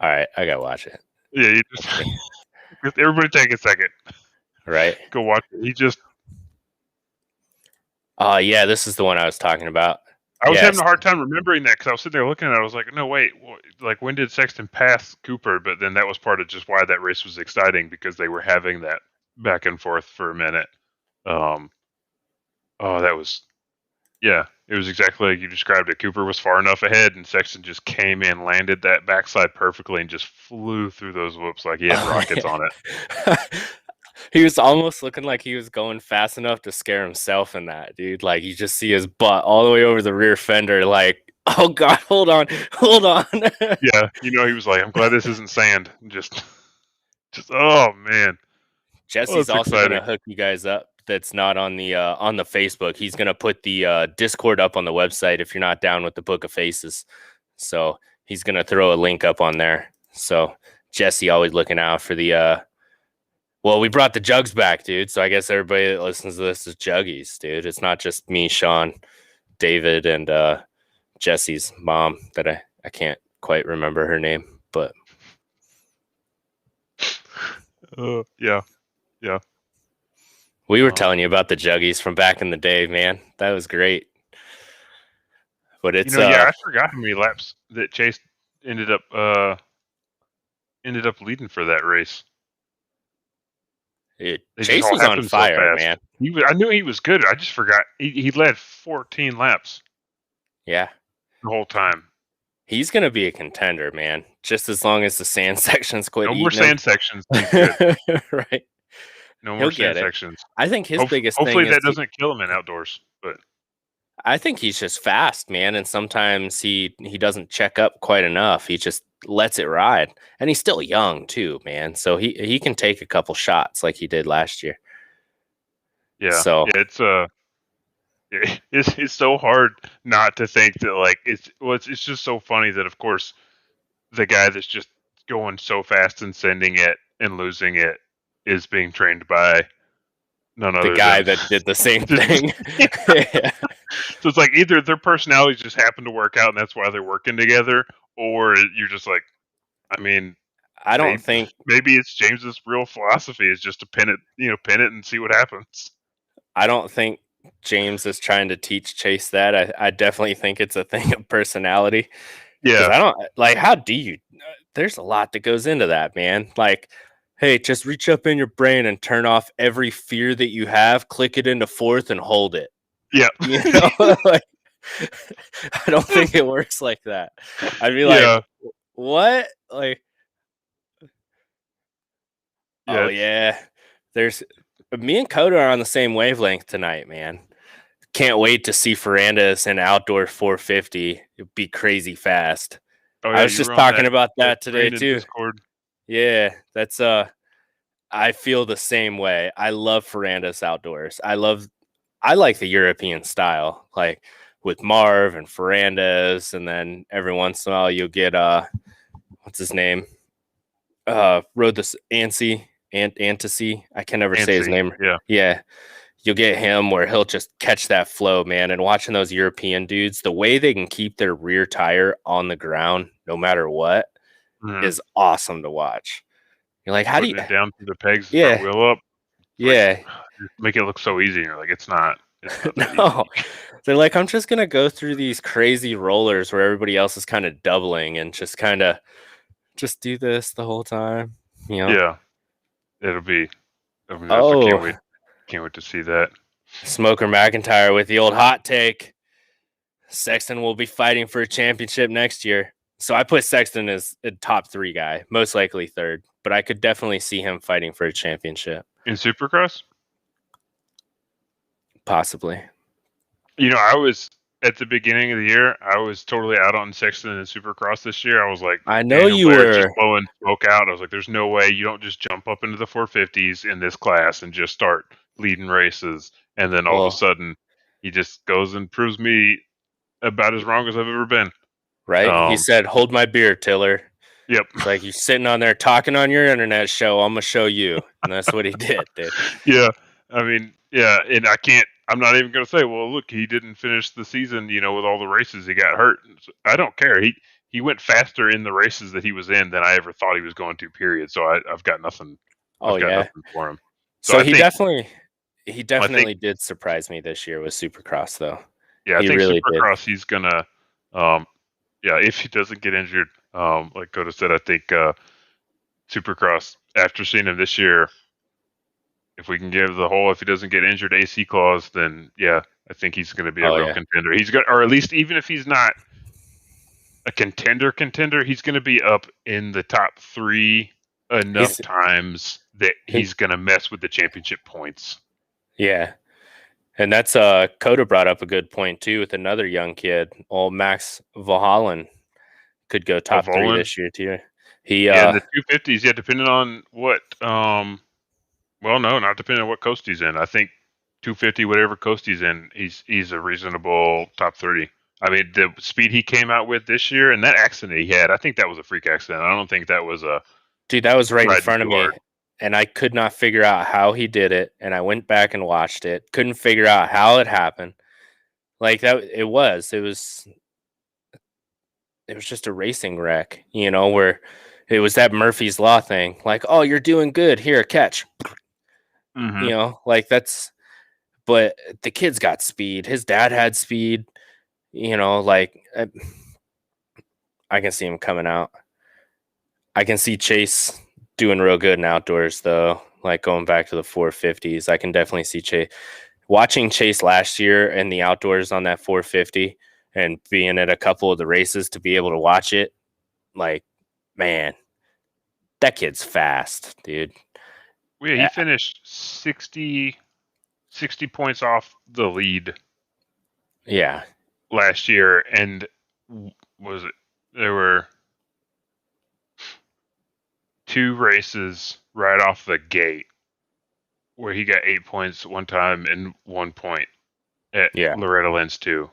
All right, I gotta watch it. Yeah, you just everybody take a second. Right. Go watch it. He just. Yeah, this is the one I was talking about. I was having a hard time remembering that because I was sitting there looking at it. I was like, no, wait. Like, when did Sexton pass Cooper? But then that was part of just why that race was exciting, because they were having that back and forth for a minute. That was, yeah, it was exactly like you described it. Cooper was far enough ahead, and Sexton just came in, landed that backside perfectly, and just flew through those whoops like he had rockets on it. He was almost looking like he was going fast enough to scare himself in that, dude. Like, you just see his butt all the way over the rear fender, like, oh God, hold on. Yeah, he was like, I'm glad this isn't sand. Just oh man. Jesse's also gonna hook you guys up. That's not on the Facebook. He's gonna put the Discord up on the website if you're not down with the Book of Faces. So he's gonna throw a link up on there. So Jesse always looking out for the well, we brought the jugs back, dude. So I guess everybody that listens to this is juggies, dude. It's not just me, Sean, David, and Jesse's mom that I can't quite remember her name, but yeah. We were telling you about the juggies from back in the day, man. That was great. But it's I forgot how many laps that Chase ended up leading for that race. Chase was on fire, man. I knew he was good. I just forgot he led 14 laps. Yeah, the whole time. He's gonna be a contender, man. Just as long as the sand sections quit. No more sand sections. Right. No more sand sections. I think his biggest thing hopefully that doesn't kill him in outdoors, but I think he's just fast, man, and sometimes he doesn't check up quite enough. He just lets it ride, and he's still young too, man. So he can take a couple shots like he did last year. Yeah, so it's so hard not to think that, like, it's just so funny that, of course, the guy that's just going so fast and sending it and losing it is being trained by none other the guy than that did the same thing. Yeah. So it's like either their personalities just happen to work out and that's why they're working together, or you're just like, I mean, I don't think maybe it's James's real philosophy is just to pin it and see what happens. I don't think James is trying to teach Chase that. I definitely think it's a thing of personality. Yeah. I don't like, how do you, there's a lot that goes into that, man. Like, hey, just reach up in your brain and turn off every fear that you have, click it into fourth and hold it. Yeah. You know, like, I don't think it works like that. I'd be like, what? Like, oh yeah. Me and Coda are on the same wavelength tonight, man. Can't wait to see Ferrandis in outdoor 450. It'd be crazy fast. Oh, yeah, I was just talking about that today too. Discord. Yeah, that's I feel the same way. I love Ferrandis outdoors. I like the European style, like with Marv and Ferrandis, and then every once in a while you'll get what's his name? Rode this Antasy. I can never say his Fancy. name. Yeah. Yeah. You'll get him where he'll just catch that flow, man. And watching those European dudes, the way they can keep their rear tire on the ground no matter what is awesome to watch. You're like, how do you? Putting it down through the pegs, the front Yeah, wheel up, like yeah. make it look so easy. And you're like, it's not that No, easy. they're like, I'm just gonna go through these crazy rollers where everybody else is kind of doubling and just kind of just do this the whole time. You know? Yeah, it'll be. I mean, I can't Oh, wait. Can't wait to see that. Smoker McIntyre with the old hot take. Sexton will be fighting for a championship next year. So I put Sexton as a top 3 guy, most likely third, but I could definitely see him fighting for a championship. In Supercross? Possibly. You know, I was at the beginning of the year, I was totally out on Sexton and Supercross this year. I was like, I know Daniel you Blair's just were. blowing smoke out. I was like, there's no way you don't just jump up into the 450s in this class and just start leading races. And then all of a sudden, he just goes and proves me about as wrong as I've ever been. Right? He said, hold my beer, Tiller. Yep. It's like, you're sitting on there talking on your internet show. I'm going to show you. And that's what he did, dude. Yeah. I mean, yeah. And I'm not even going to say, well, look, he didn't finish the season, you know, with all the races. He got hurt. I don't care. He went faster in the races that he was in than I ever thought he was going to, period. So I've got nothing. Oh, I've got yeah. nothing for him. So he definitely did surprise me this year with Supercross, though. Yeah, he I think really Supercross, did. he's going to, yeah, if he doesn't get injured, like Coda said, I think Supercross, after seeing him this year, if we can give the whole, if he doesn't get injured, AC clause, then yeah, I think he's going to be a real contender. He's got, or at least even if he's not a contender, he's going to be up in the top 3 enough times that he's going to mess with the championship points. Yeah. And that's Coda brought up a good point too with another young kid. Old Max Vahalan could go top 3 this year too. Yeah, in the 250s, yeah, depending on what well, no, not depending on what coast he's in. I think 250, whatever coast he's in, he's a reasonable top 30. I mean, the speed he came out with this year and that accident he had, I think that was a freak accident. I don't think that was a dude. That was right in front of me, and I could not figure out how he did it. And I went back and watched it. Couldn't figure out how it happened. Like that, it was just a racing wreck, you know, where it was that Murphy's Law thing. Like, oh, you're doing good. Here, catch. Mm-hmm. You know, like that's. But the kid's got speed. His dad had speed. You know, like I can see him coming out. I can see Chase doing real good in outdoors, though. Like going back to the 450s, I can definitely see Chase. Watching Chase last year in the outdoors on that 450 and being at a couple of the races to be able to watch it, like, man, that kid's fast, dude. Well, yeah, he finished 60 points off the lead. Yeah. Last year, and there were 2 races right off the gate where he got 8 points one time and 1 point at Loretta Lynn's 2.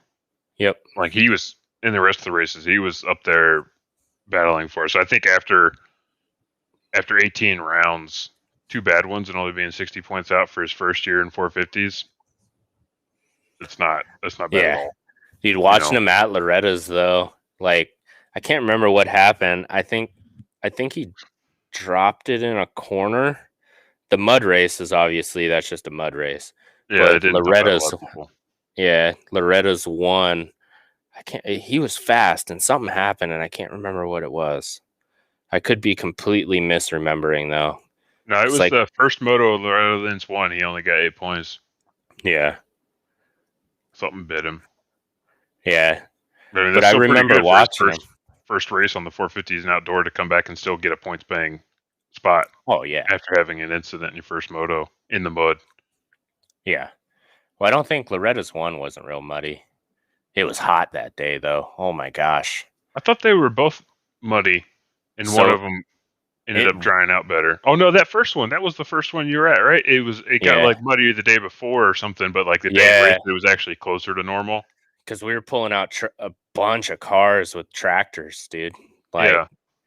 Yep. Like he was in the rest of the races, he was up there battling for us. So I think after 18 rounds, 2 bad ones and only being 60 points out for his first year in 450s, that's not bad at all. Dude, watching him at Loretta's though, like I can't remember what happened. I think he dropped it in a corner. The mud race is obviously that's just a mud race. Yeah, but Loretta's won. He was fast and something happened and I can't remember what it was. I could be completely misremembering though. No, it was like, the first moto Loretta Lynn's won. He only got 8 points. Yeah. Something bit him. Yeah. I mean, but I remember watching him. First race on the 450s and outdoor to come back and still get a points paying spot. Oh, yeah. After having an incident in your first moto in the mud. Yeah. Well, I don't think Loretta's one wasn't real muddy. It was hot that day, though. Oh, my gosh. I thought they were both muddy, and one of them ended up drying out better. Oh, no, that first one. That was the first one you were at, right? It got, like, muddier the day before or something, but, like, the day race, it was actually closer to normal. Because we were pulling out a bunch of cars with tractors, dude. Like,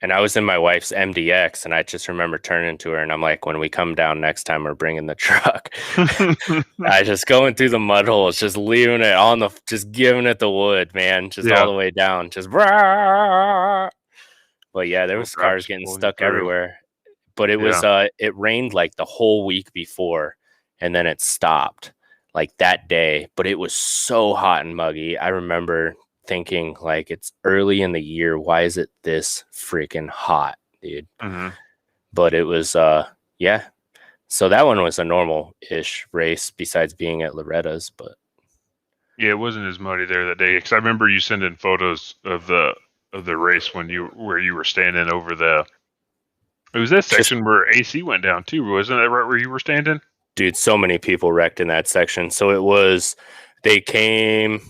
And I was in my wife's MDX, and I just remember turning to her, and I'm like, when we come down next time, we're bringing the truck. I just going through the mud holes, just leaving it on just giving it the wood, man, just all Yeah. the way down, just. But yeah, there Little was cars drops getting pulling you stuck through. everywhere. But it was, Yeah. it rained like the whole week before, and then it stopped like that day. But it was so hot and muggy. I remember thinking, like, it's early in the year. Why is it this freaking hot, dude? Mm-hmm. But it was, yeah. So that one was a normal-ish race besides being at Loretta's, but Yeah, it wasn't as muddy there that day because I remember you sending photos of the race where you were standing over the. It was that just, section where AC went down too, wasn't that right where you were standing? dude, so many people wrecked in that section. So they came,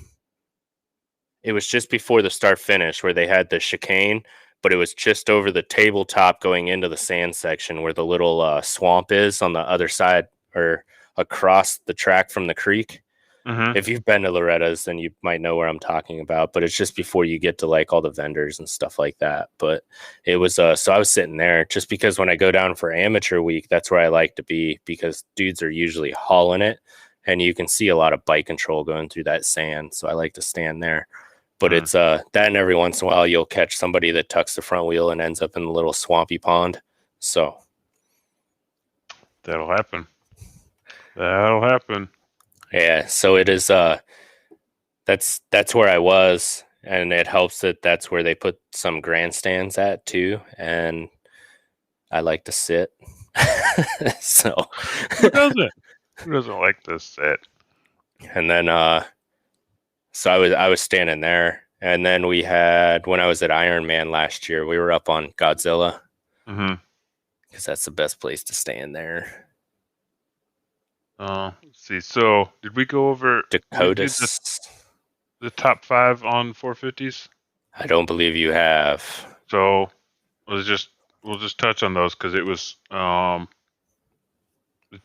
it was just before the start finish where they had the chicane, but it was just over the tabletop going into the sand section where the little swamp is on the other side or across the track from the creek. Mm-hmm. If you've been to Loretta's, then you might know where I'm talking about, but it's just before you get to like all the vendors and stuff like that. But it was, so I was sitting there just because when I go down for amateur week, that's where I like to be because dudes are usually hauling it and you can see a lot of bike control going through that sand. So I like to stand there. But it's, that, and every once in a while you'll catch somebody that tucks the front wheel and ends up in the little swampy pond. So That'll happen. That'll happen. yeah, so it is, that's where I was, and it helps that that's where they put some grandstands at too, and I like to sit. So Who doesn't? Who doesn't like this set? and then so I was standing there, and then we had, when I was at Iron Man last year, we were up on Godzilla Mm-hmm. because that's the best place to stand there. Let's see. So, did we go over? We did Dakotas. the top 5 on 450s. I don't believe you have. So, we'll just touch on those because it was the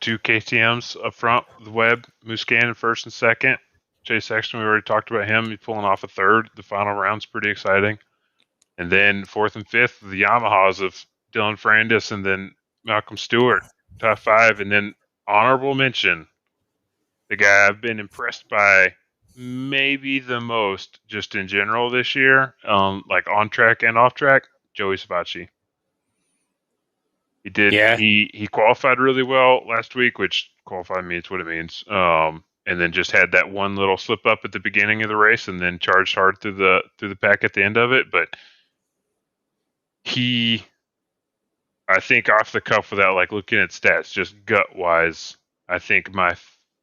2 KTM's up front, the Webb, Muscan in first and second. Chase Sexton, we already talked about him. He's pulling off a third. The final round's pretty exciting. And then fourth and fifth, the Yamahas of Dylan Ferrandis and then Malcolm Stewart, top 5. And then honorable mention, the guy I've been impressed by maybe the most just in general this year, like on track and off track, Joey Savacci. He did. Yeah. He qualified really well last week, which qualified means what it means. And then just had that one little slip up at the beginning of the race, and then charged hard through the pack at the end of it. But I think off the cuff without like looking at stats, just gut wise, I think my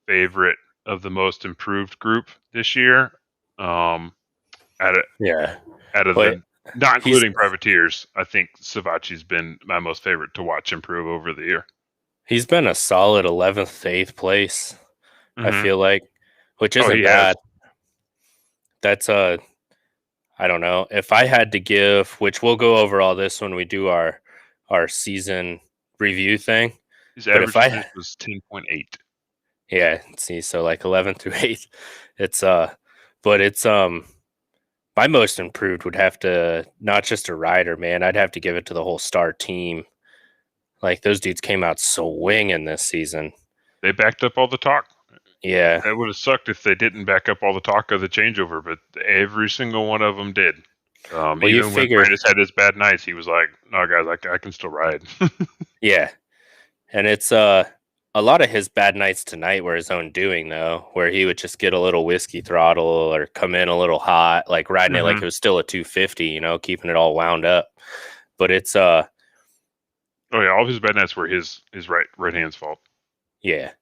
favorite of the most improved group this year. Out of But the not including privateers, I think Savacci's been my most favorite to watch improve over the year. He's been a solid 11th to 8th place, I feel like, which isn't bad. That's I don't know. If I had to give, which we'll go over all this when we do our season review thing. His average finish was 10.8. Yeah, see, so like 11th through 8th. It's but it's my most improved would have to, not just a rider, man. I'd have to give it to the whole Star team. Like those dudes came out swinging this season. They backed up all the talk. Yeah, it would have sucked if they didn't back up all the talk of the changeover, but every single one of them did. Well, even when Brandis had his bad nights, he was like, "No, guys, I can still ride." Yeah, and it's a lot of his bad nights tonight were his own doing, though, where he would just get a little whiskey throttle or come in a little hot, like riding it like it was still a 250, you know, keeping it all wound up. But it's oh yeah, all of his bad nights were his right hand's fault. Yeah.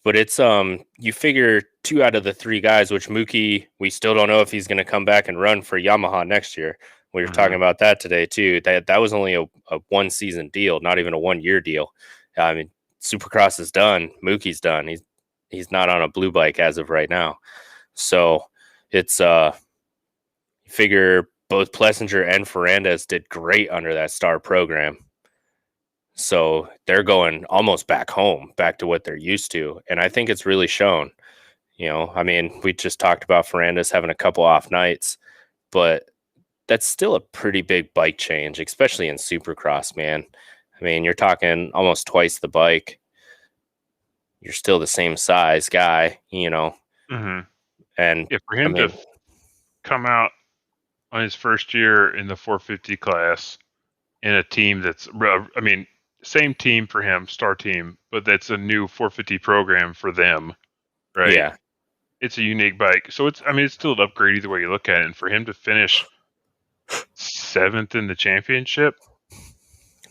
But it's you figure 2 out of the 3 guys, which Mookie, we still don't know if he's going to come back and run for Yamaha next year. We were talking about that today too. That was only a 1 season deal, not even a 1 year deal. I mean, Supercross is done. Mookie's done. He's not on a blue bike as of right now. So it's you figure both Plessinger and Ferrandis did great under that Star program. So they're going almost back home, back to what they're used to. And I think it's really shown. You know, I mean, we just talked about Ferrandis having a couple off nights, but that's still a pretty big bike change, especially in Supercross, man. I mean, you're talking almost twice the bike. You're still the same size guy, Mm-hmm. and Yeah, for I him to mean, come out on his first year in the 450 class in a team that's, I mean, same team for him, star team, but that's a new 450 program for them, right? yeah, It's a unique bike. So it's, I mean, it's still an upgrade either way you look at it. And for him to finish 7th in the championship,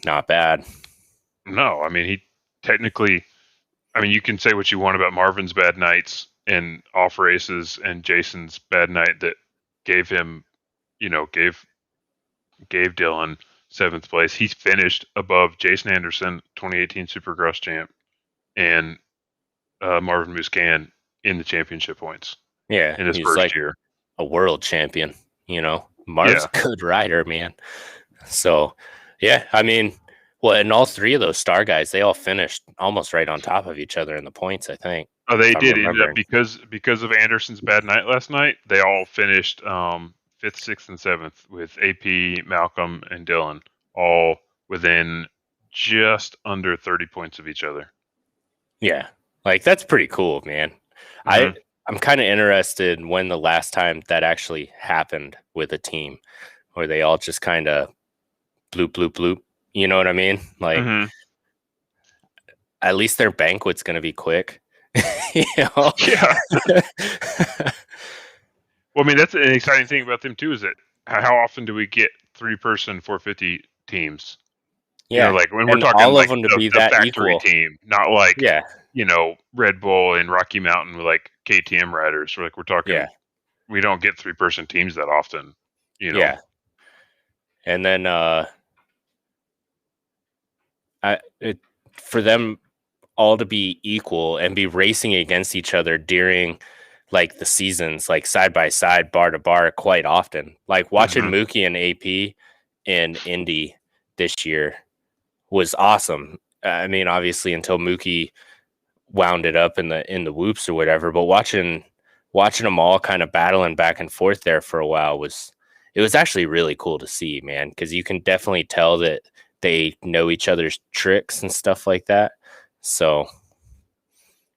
not bad. no, I mean, he technically, I mean, you can say what you want about Marvin's bad nights and off races and Jason's bad night that gave him, gave Dylan 7th place. He's finished above Jason Anderson, 2018 Supercross champ, and Marvin Muscan in the championship points Yeah, in his he's first like year. a world champion. Marv's Yeah. a good rider, man. So, yeah, I mean, well, and all three of those star guys, they all finished almost right on top of each other in the points, I think, Oh, if they I'm did. It ended up remembering. because of Anderson's bad night last night. They all finished 5th, 6th, and 7th with AP, Malcolm, and Dylan all within just under 30 points of each other. Yeah, like that's pretty cool, man. I Mm-hmm. I'm kind of interested when the last time that actually happened with a team where they all just kind of bloop bloop bloop. You know what I mean? Like Mm-hmm. at least their banquet's going to be quick. you know? Yeah. Well, I mean, that's an exciting thing about them too. Is that how often do we get 3-person 450 teams? Yeah, Like when we're and talking all of like them to the, be the that factory equal. team, not like Yeah, Red Bull and Rocky Mountain with like KTM riders. We're talking, yeah, we don't get 3-person teams that often. yeah. And then for them all to be equal and be racing against each other during like the seasons, like side by side, bar to bar, quite often. Like watching Mm-hmm. Mookie and AP in Indy this year was awesome. I mean, obviously until Mookie wound it up in the whoops or whatever, but watching them all kind of battling back and forth there for a while was actually really cool to see, man, because you can definitely tell that they know each other's tricks and stuff like that. So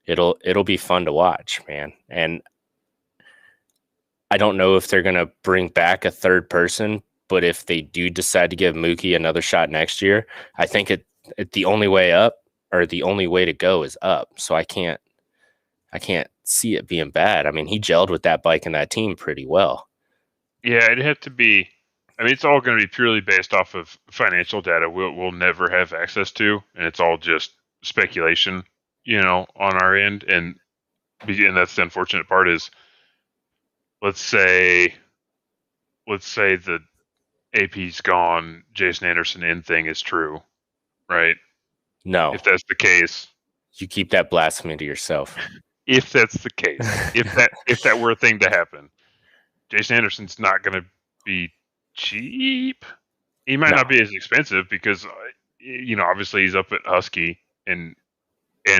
it'll be fun to watch, man. And I don't know if they're gonna bring back a third person, but if they do decide to give Mookie another shot next year, I think it the only way up or the only way to go is up. So I can't see it being bad. I mean, he gelled with that bike and that team pretty well. Yeah, it'd have to be. I mean, it's all going to be purely based off of financial data we'll never have access to, and it's all just speculation, on our end. And that's the unfortunate part is, let's say the AP's gone, Jason Anderson in thing is true, right? No, If that's the case, you keep that blasphemy to yourself. if that's the case, if that were a thing to happen, Jason Anderson's not going to be cheap. He might No, not be as expensive because, obviously he's up at Husky and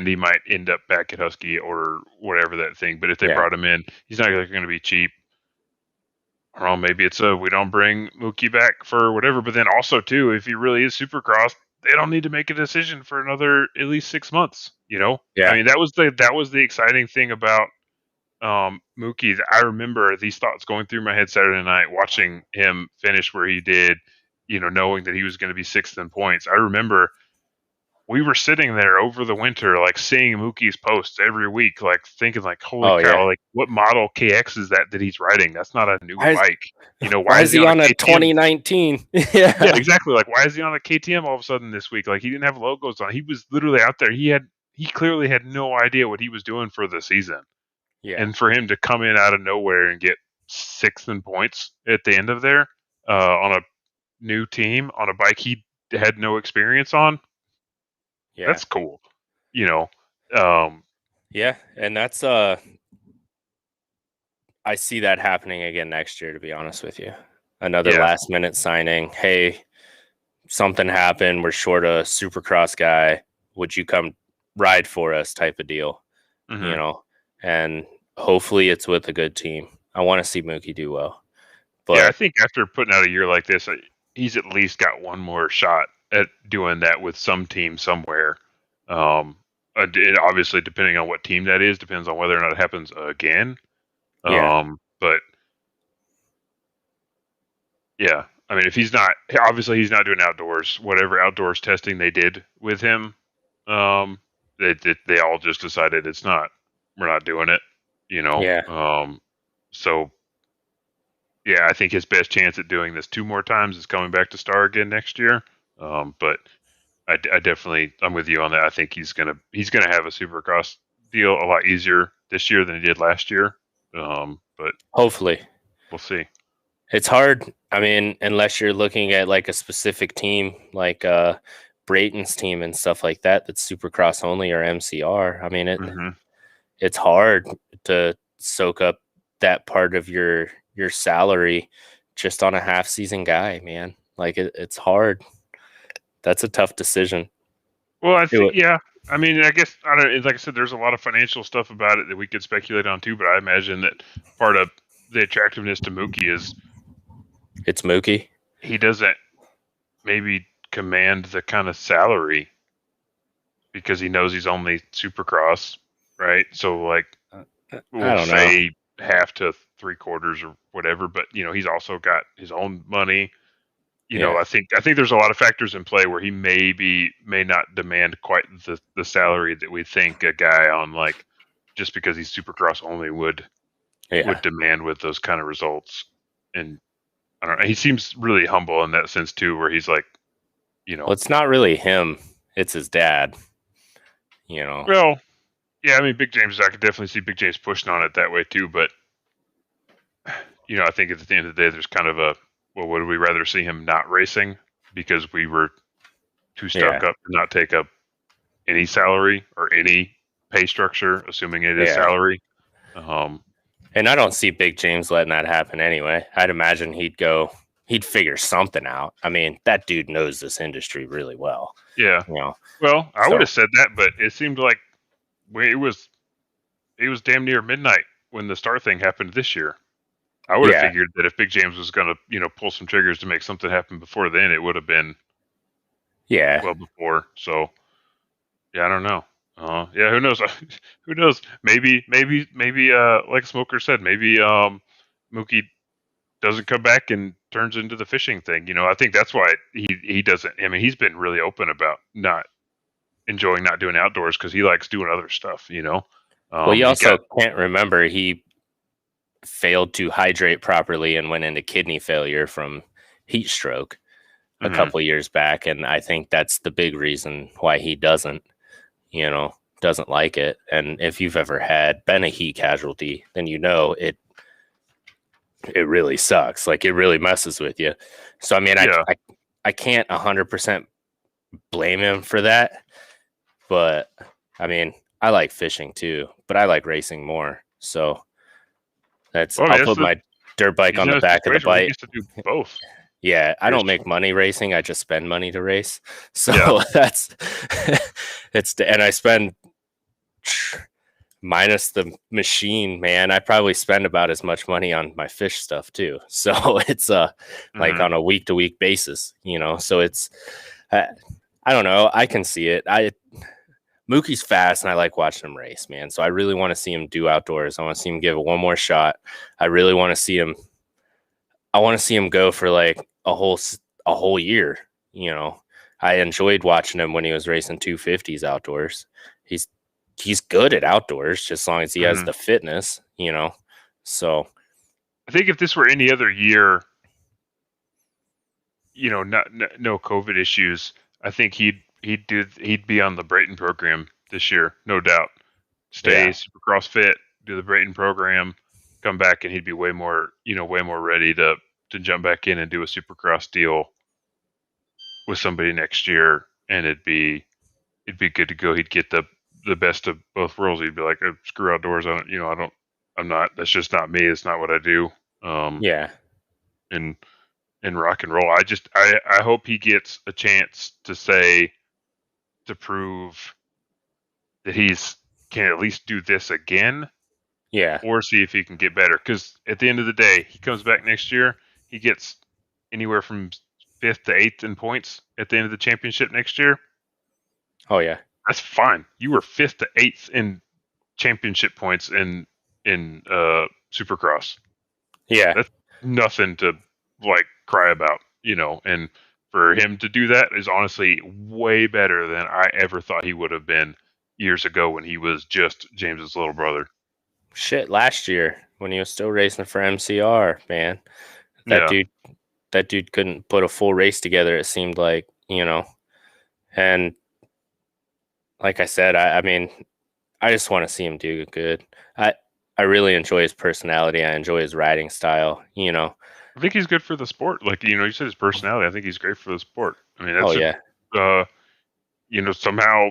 he might end up back at Husky or whatever that thing. But if they yeah, brought him in, he's not going to be cheap. I don't know, maybe it's we don't bring Mookie back for whatever. But then also too, if he really is Supercross, they don't need to make a decision for another at least 6 months. I yeah. mean that was the exciting thing about Mookie. I remember these thoughts going through my head Saturday night, watching him finish where he did, knowing that he was going to be 6th in points. I remember we were sitting there over the winter, like seeing Mookie's posts every week, like thinking, like, holy Oh yeah. cow, like what model KX is that he's riding? That's not a new Why is, bike. Why why is is he he on a on a KTM? 2019? Yeah, yeah, exactly. Like, why is he on a KTM all of a sudden this week? Like, he didn't have logos on. He was literally out there. He clearly had no idea what he was doing for the season. yeah, And for him to come in out of nowhere and get 6th in points at the end of there on a new team on a bike he had no experience on, yeah, that's cool. You know, um, yeah. And that's I see that happening again next year, to be honest with you. Another yeah, last minute signing. Hey, something happened. We're short a Supercross guy. Would you come ride for us type of deal? hmm And hopefully it's with a good team. I want to see Mookie do well. Yeah, I But think after putting out a year like this, he's at least got one more shot at doing that with some team somewhere. Um, obviously, depending on what team that is, depends on whether or not it happens again. yeah, But yeah, I mean, if he's not, obviously he's not doing outdoors. Whatever outdoors testing they did with him, um, they all just decided it's not. We're not doing it. You know. yeah. So yeah, I think his best chance at doing this two more times is coming back to Star again next year. But I definitely I'm with you on that. I think he's gonna have a Supercross deal a lot easier this year than he did last year. But Hopefully. we'll see. It's hard. I mean, unless you're looking at like a specific team, like Brayton's team and stuff like that, that's Supercross only or MCR. I mean, Hmm. it's hard to soak up that part of your salary just on a half season guy, man. Like it's hard. That's a tough decision. Well, I It, think yeah. I mean, I guess I don't. Like I said, there's a lot of financial stuff about it that we could speculate on too. But I imagine that part of the attractiveness to Mookie is it's Mookie. he doesn't maybe command the kind of salary because he knows he's only Supercross, right? So like I we'll don't know. say half to three quarters or whatever, but he's also got his own money. Yeah, I think there's a lot of factors in play where he may not demand quite the salary that we think a guy on like just because he's Supercross only would yeah. demand with those kind of results. And I don't know, he seems really humble in that sense too, where he's like, you Well, know, it's not really him. It's his dad. You know. well, yeah, I mean, Big James, I could definitely see Big James pushing on it that way too, but I think at the end of the day, there's kind of a, well, would we rather see him not racing because we were too Yeah, stuck up to not take up any salary or any pay structure, assuming it is yeah. salary. Um, And I don't see Big James letting that happen anyway. I'd imagine he'd figure something out. I mean, that dude knows this industry really well. yeah. You know. Well, I would So have said that, but it seemed like it was damn near midnight when the start thing happened this year. I would have yeah, figured that if Big James was going to, pull some triggers to make something happen before then, it would have been yeah. well before. So yeah, I don't know. Yeah, who knows? Who knows? Maybe. Like Smoker said, maybe Mookie doesn't come back and turns into the fishing thing. I think that's why he doesn't. I mean, he's been really open about not enjoying not doing outdoors because he likes doing other stuff. Well, you He got. also can't remember he failed to hydrate properly and went into kidney failure from heat stroke a Mhm. couple years back, and I think that's the big reason why he you know, doesn't like it. And if you've ever been a heat casualty, then it really sucks. Like it really messes with you. So I mean, Yeah. I can't 100% blame him for that. But I mean, I like fishing too, but I like racing more. So Well, I mean, I'll put my dirt bike he's on in the a back of the situation where he bike. gets to do both. Yeah, I don't Fish. make money racing. I just spend money to race. So Yeah. that's and I spend minus the machine, man. I probably spend about as much money on my fish stuff too. So it's like Hmm. on a week to week basis. So it's uh, I don't know. I can see it. Mookie's fast, and I like watching him race, man. So I really want to see him do outdoors. I want to see him give it one more shot. I really want to see him. I want to see him go for like a whole year. You know, I enjoyed watching him when he was racing 250s outdoors. He's he's good at outdoors, just as long as he has Hmm. the fitness. So I think if this were any other year, not no COVID issues, I think he'd be on the Brayton program this year, no doubt. Stay yeah, Supercross fit, do the Brayton program, come back, and he'd be way more ready to jump back in and do a Supercross deal with somebody next year, and it'd be good to go. He'd get the best of both worlds. He'd be like, screw outdoors. I'm not. That's just not me. It's not what I do. Um, yeah, and rock and roll. I hope he gets a chance to prove that he's can at least do this again yeah, or see if he can get better. Because at the end of the day, he comes back next year. he gets anywhere from 5th to 8th in points at the end of the championship next year, Oh yeah. that's fine. You were 5th to 8th in championship points in Supercross. Yeah. That's nothing to like cry about, and for him to do that is honestly way better than I ever thought he would have been years ago when he was just James's little brother. Shit, last year when he was still racing for MCR, man. That Yeah. dude that dude couldn't put a full race together, it seemed like, And like I said, I mean, I just want to see him do good. I really enjoy his personality. I enjoy his riding style. I think he's good for the sport. Like, you said his personality. I think he's great for the sport. I mean, Oh that's yeah. somehow,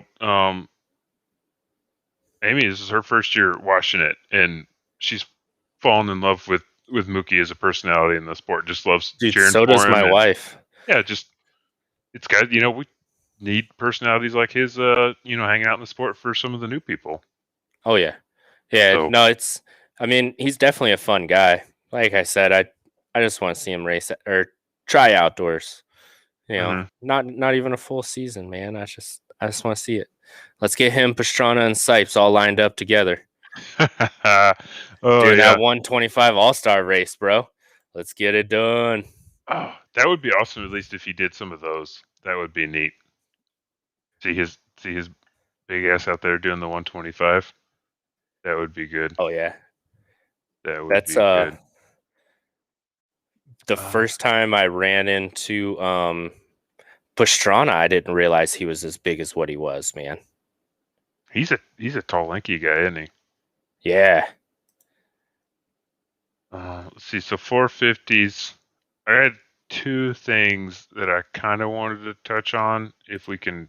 Amy, this is her first year watching it, and she's fallen in love with Mookie as a personality in the sport. Just loves Dude, cheering so does for him, my and wife. yeah, just it's got we need personalities like his, hanging out in the sport for some of the new people. Oh yeah. Yeah, So, no, I mean, he's definitely a fun guy. Like I said, I just want to see him race or try outdoors. mhm. Not even a full season, man. I just want to see it. Let's get him, Pastrana, and Sipes all lined up together. Oh Doing that yeah. 125 All-Star race, bro. Let's get it done. Oh, that would be awesome. At least if he did some of those, that would be neat. See his big ass out there doing the 125. That would be good. Oh yeah. That would That's be good. the Uh, first time I ran into Pastrana, I didn't realize he was as big as what he was, man. he's a tall, lanky guy, isn't he? Yeah. Let's see. So 450s. I had two things that I kind of wanted to touch on. If we can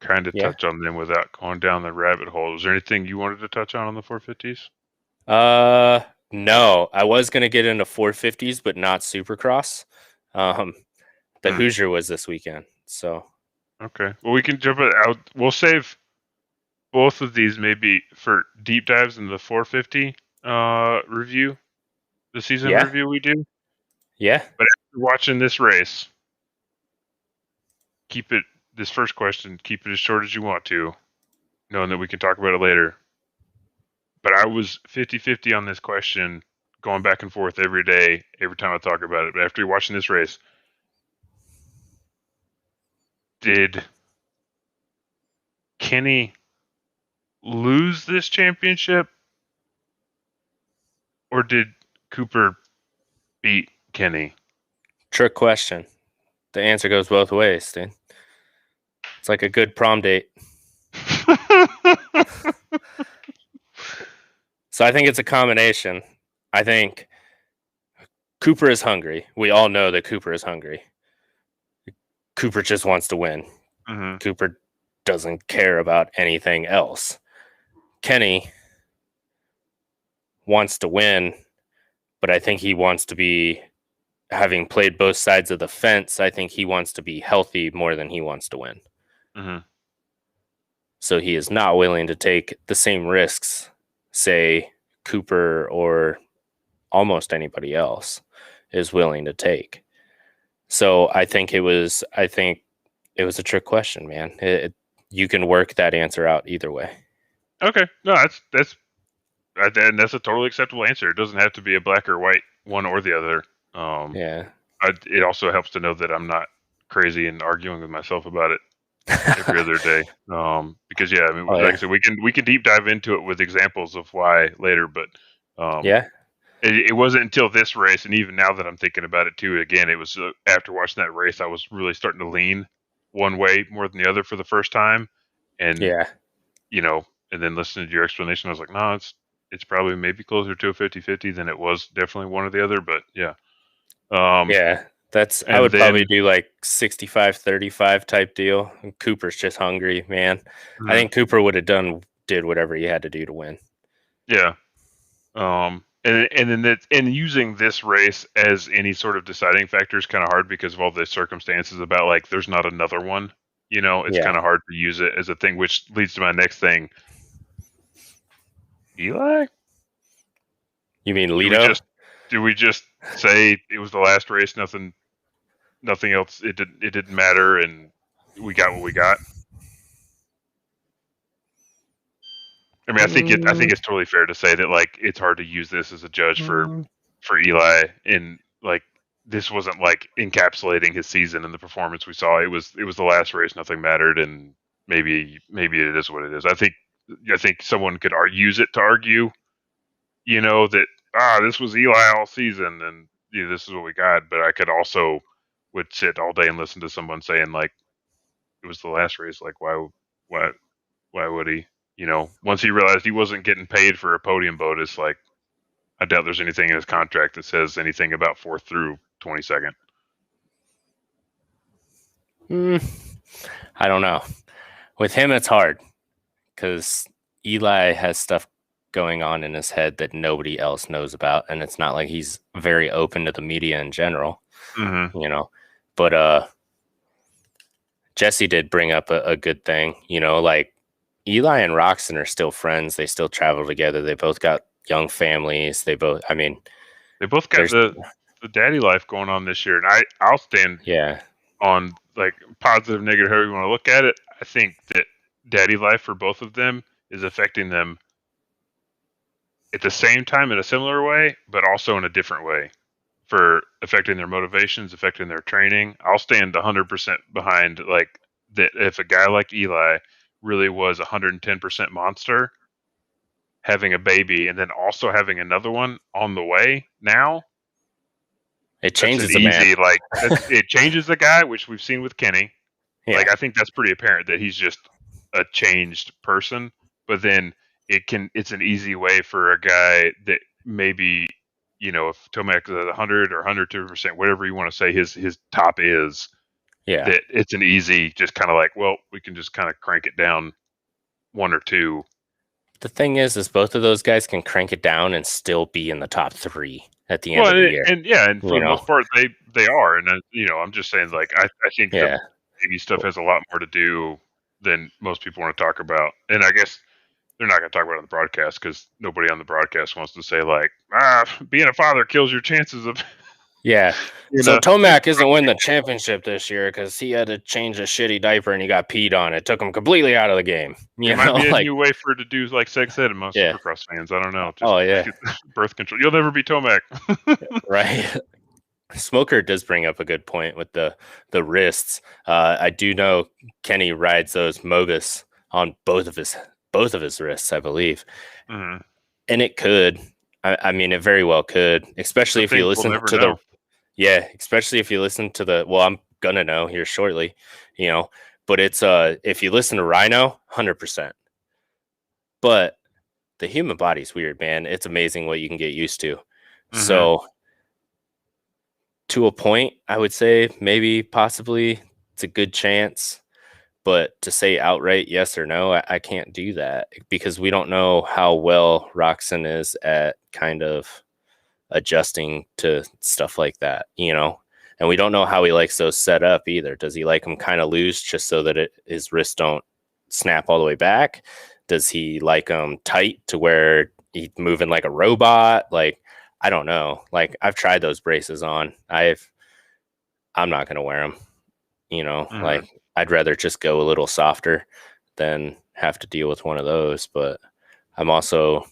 kind of Yeah. touch on them without going down the rabbit hole. Is there anything you wanted to touch on the 450s? No, I was gonna get into 450s, but not Supercross. Um, the Hmm. Hoosier was this weekend, so Okay. Well, we can jump it out. We'll save both of these maybe for deep dives in the 450 review, the season yeah, review we do. yeah, But after watching this race, keep it this first question, keep it as short as you want to, knowing that we can talk about it later. But I was 50-50 on this question, going back and forth every day, every time I talk about it. But after watching this race, did Kenny lose this championship or did Cooper beat Kenny? trick question. The answer goes both ways, dude. It's like a good prom date. So I think it's a combination. I think Cooper is hungry. We all know that Cooper is hungry. Cooper just wants to win. Mm-hmm. Cooper doesn't care about anything else. Kenny wants to win, but I think he wants to be, having played both sides of the fence, I think he wants to be healthy more than he wants to win. Mm-hmm. So he is not willing to take the same risks, say, Cooper or almost anybody else is willing to take. So I think it was a trick question, man. You can work that answer out either way. Okay, no, that's a totally acceptable answer. It doesn't have to be a black or white, one or the other. Yeah. It also helps to know that I'm not crazy and arguing with myself about it every other day. Because yeah, I mean, Oh like I yeah. said, we can deep dive into it with examples of why later, but Yeah. it wasn't until this race, and even now that I'm thinking about it too, again, it was after watching that race, I was really starting to lean one way more than the other for the first time, and Yeah. and then listening to your explanation, I was like, no, it's probably maybe closer to a 50-50 than it was definitely one or the other, but yeah. Yeah. I And would probably then do like 65-35 type deal. Cooper's just hungry, man. I mhm, think Cooper would have did whatever he had to do to win. yeah. And then and using this race as any sort of deciding factor is kind of hard because of all the circumstances about like there's not another one. It's Yeah. kind of hard to use it as a thing, which leads to my next thing. Eli, You mean do we Leto? just do we just say it was the last race, nothing else. It didn't matter, and we got what we got. I mean, I think Mm, it's totally fair to say that like it's hard to use this as a judge mm. for Eli, and like this wasn't like encapsulating his season and the performance we saw. It was the last race, nothing mattered, and maybe it is what it is. I think someone could use it to argue, that this was Eli all season, and this is what we got. But I could also would sit all day and listen to someone saying like it was the last race. Like why why would he? Once he realized he wasn't getting paid for a podium bonus, like I doubt there's anything in his contract that says anything about fourth through 22nd. I don't know. With him, it's hard because Eli has stuff going on in his head that nobody else knows about, and it's not like he's very open to the media in general, Mm-hmm. But Jesse did bring up a good thing, like Eli and Roxon are still friends. They still travel together. They both got young families. They both got there's, the daddy life going on this year, and I'll stand yeah, on like positive, negative, however you want to look at it. I think that daddy life for both of them is affecting them at the same time in a similar way, but also in a different way for affecting their motivations, affecting their training. I'll stand 100% behind like that. If a guy like Eli really was 110% monster, having a baby and then also having another one on the way now, it that's an changes a man. easy like it changes the guy, which we've seen with Kenny. Yeah, Like I think that's pretty apparent that he's just a changed person. But then it's an easy way for a guy that maybe if Tomac is at 100 or 102%, whatever you want to say his top is, yeah. that it's an easy just kind of like, well, we can just kind of crank it down one or two. The thing is both of those guys can crank it down and still be in the top three at the end Well, of the year. and yeah, and for You the know, most part, they are, and I'm just saying, like I think the yeah, baby stuff has a lot more to do than most people want to talk about, and I guess they're not going to talk about it on the broadcast because nobody on the broadcast wants to say like, being a father kills your chances of, yeah. you So know, Tomac isn't winning the championship this year because he had to change a shitty diaper and he got peed on. It took him completely out of the game. it might be a Like new way for it to do like sex ed among yeah. Supercross fans. I don't know, just Oh yeah. birth control. You'll never be Tomac. Right. Smoker does bring up a good point with the wrists. I do know Kenny rides those Mogus on both of his wrists, I believe, Mm-hmm. and it could. I mean, it very well could, especially Some if you things we'll listen never to the know. yeah, especially if you listen to the well, I'm gonna know here shortly, you know, but it's if you listen to Rhino, 100%. But the human body's weird, man. It's amazing what you can get used to. Mm-hmm. So to a point, I would say maybe possibly it's a good chance. But to say outright yes or no, I can't do that because we don't know how well Roxon is at kind of adjusting to stuff like that, And we don't know how he likes those set up either. Does he like them kind of loose just so that his wrists don't snap all the way back? Does he like them tight to where he's moving like a robot? Like, I don't know. Like, I've tried those braces on. I'm not gonna wear them. Mm-hmm. Like I'd rather just go a little softer than have to deal with one of those. But I'm also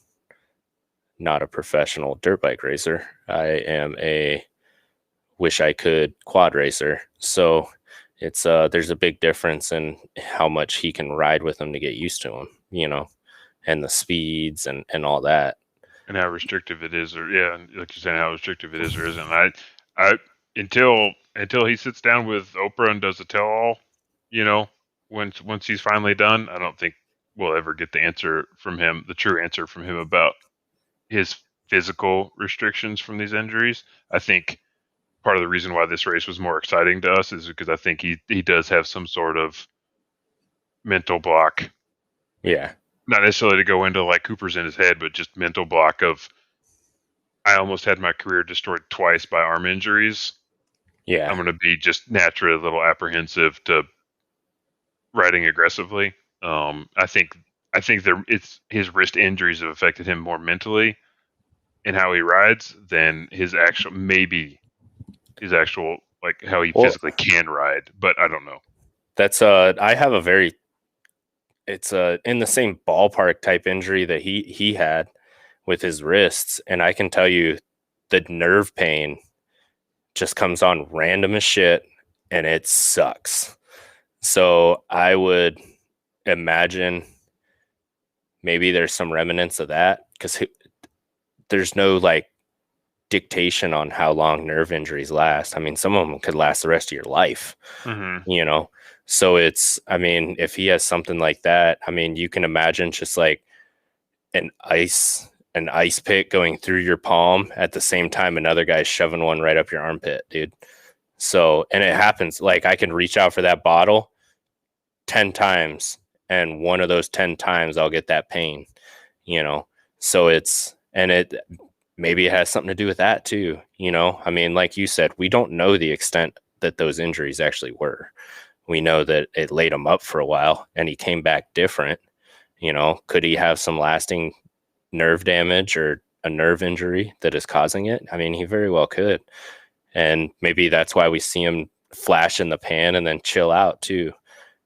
not a professional dirt bike racer. I am a wish I could quad racer. So it's there's a big difference in how much he can ride with them to get used to them, and the speeds and all that. And how restrictive it is, or yeah, like you're saying, how restrictive it is or isn't. I until he sits down with Oprah and does a tell-all, you know, once he's finally done, I don't think we'll ever get the answer from him, the true answer from him about his physical restrictions from these injuries. I think part of the reason why this race was more exciting to us is because I think he does have some sort of mental block, Yeah. not necessarily to go into like Cooper's in his head, but just mental block of I almost had my career destroyed twice by arm injuries. I'm Yeah. going to be just naturally a little apprehensive to riding aggressively. I think it's his wrist injuries have affected him more mentally, in how he rides than his actual like how he Well, physically can ride. But I don't know. that's I have a very it's in the same ballpark type injury that he had with his wrists, and I can tell you the nerve pain just comes on random as shit, and it sucks. So I would imagine maybe there's some remnants of that because there's no like dictation on how long nerve injuries last. I mean, some of them could last the rest of your life, Mm-hmm. you know? So it's, I mean, if he has something like that, I mean, you can imagine just like an ice pick going through your palm at the same time another guy's shoving one right up your armpit, dude. So, and it happens, like I can reach out for that bottle 10 times, and one of those 10 times I'll get that pain, you know? So it maybe it has something to do with that too, you know? I mean, like you said, we don't know the extent that those injuries actually were. We know that it laid him up for a while and he came back different, you know? Could he have some lasting nerve damage or a nerve injury that is causing it? I mean, he very well could. And maybe that's why we see him flash in the pan and then chill out too.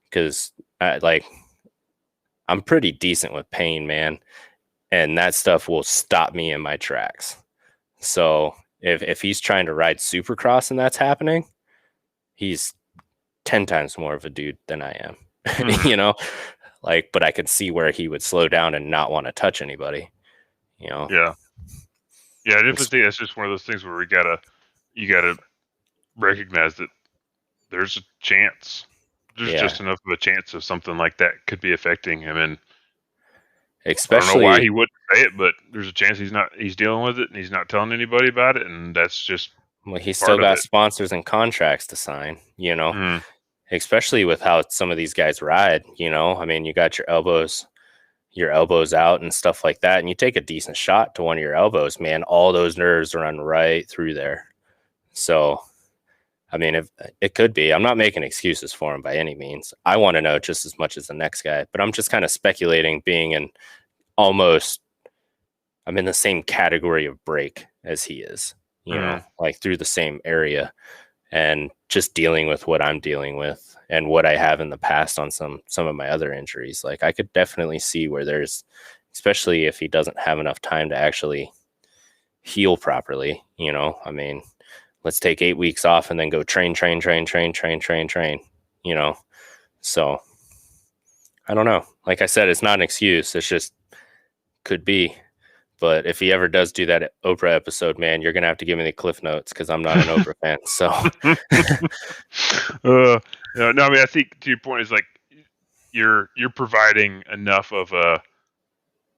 Because I'm pretty decent with pain, man, and that stuff will stop me in my tracks. So if he's trying to ride Supercross and that's happening, he's 10 times more of a dude than I am. Mm-hmm. You know, like, but I could see where he would slow down and not want to touch anybody, you know. Yeah. Yeah, I definitely think that's just one of those things where you gotta recognize that there's a chance. There's Yeah, just enough of a chance of something like that could be affecting him, and I don't know why especially, he wouldn't say it, but there's a chance he's dealing with it and he's not telling anybody about it, and that's just well, he's still part of got it. sponsors and contracts to sign, you know, Mm, especially with how some of these guys ride, you know. I mean, you got your elbows out and stuff like that, and you take a decent shot to one of your elbows, man, all those nerves run right through there. So, I mean, if it could be, I'm not making excuses for him by any means. I want to know just as much as the next guy, but I'm just kind of speculating, being in almost, I'm in the same category of break as he is, you know, mm, like through the same area, and just dealing with what I'm dealing with and what I have in the past on some of my other injuries. Like I could definitely see where there's, especially if he doesn't have enough time to actually heal properly, you know. I mean, let's take 8 weeks off and then go train, you know. So I don't know. Like I said, it's not an excuse. It's just could be. But if he ever does do that Oprah episode, man, you're gonna have to give me the cliff notes because I'm not an Oprah fan. So no, I mean, I think to your point is like you're providing enough of a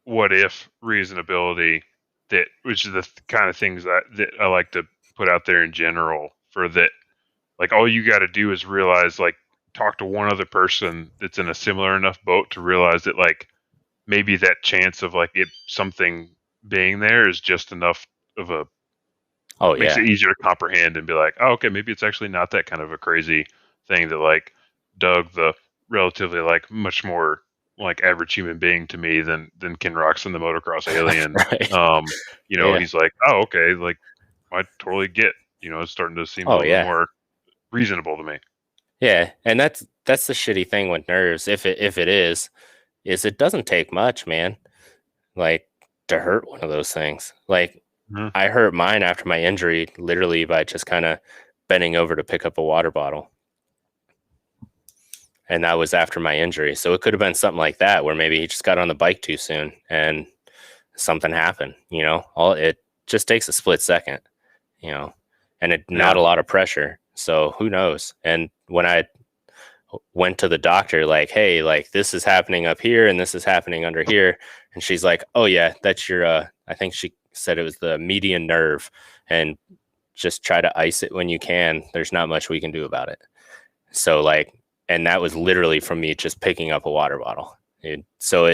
what if reasonability that which is the kind of things that I like to put out there in general for that. Like all you got to do is realize, like, talk to one other person that's in a similar enough boat to realize that, like, maybe that chance of like it something being there is just enough of a oh makes yeah. it easier to comprehend and be like, oh, okay, maybe it's actually not that kind of a crazy thing that like Doug, the relatively like much more like average human being to me than Ken Roxon, the motocross alien. Right. Yeah. He's like, oh, okay, like I totally get. It's starting to seem a Oh little bit yeah. more reasonable to me. Yeah. And that's the shitty thing with nerves, if it is it doesn't take much, man. Like to hurt one of those things. Like Mhm. I hurt mine after my injury literally by just kind of bending over to pick up a water bottle. And that was after my injury. So it could have been something like that where maybe he just got on the bike too soon and something happened, you know. All it just takes a split second, you know, and not Yeah. a lot of pressure. So who knows? And when I went to the doctor, like, hey, like this is happening up here and this is happening under here, and she's like, oh yeah, that's your I think she said it was the median nerve, and just try to ice it when you can. There's not much we can do about it. So like, and that was literally from me just picking up a water bottle. So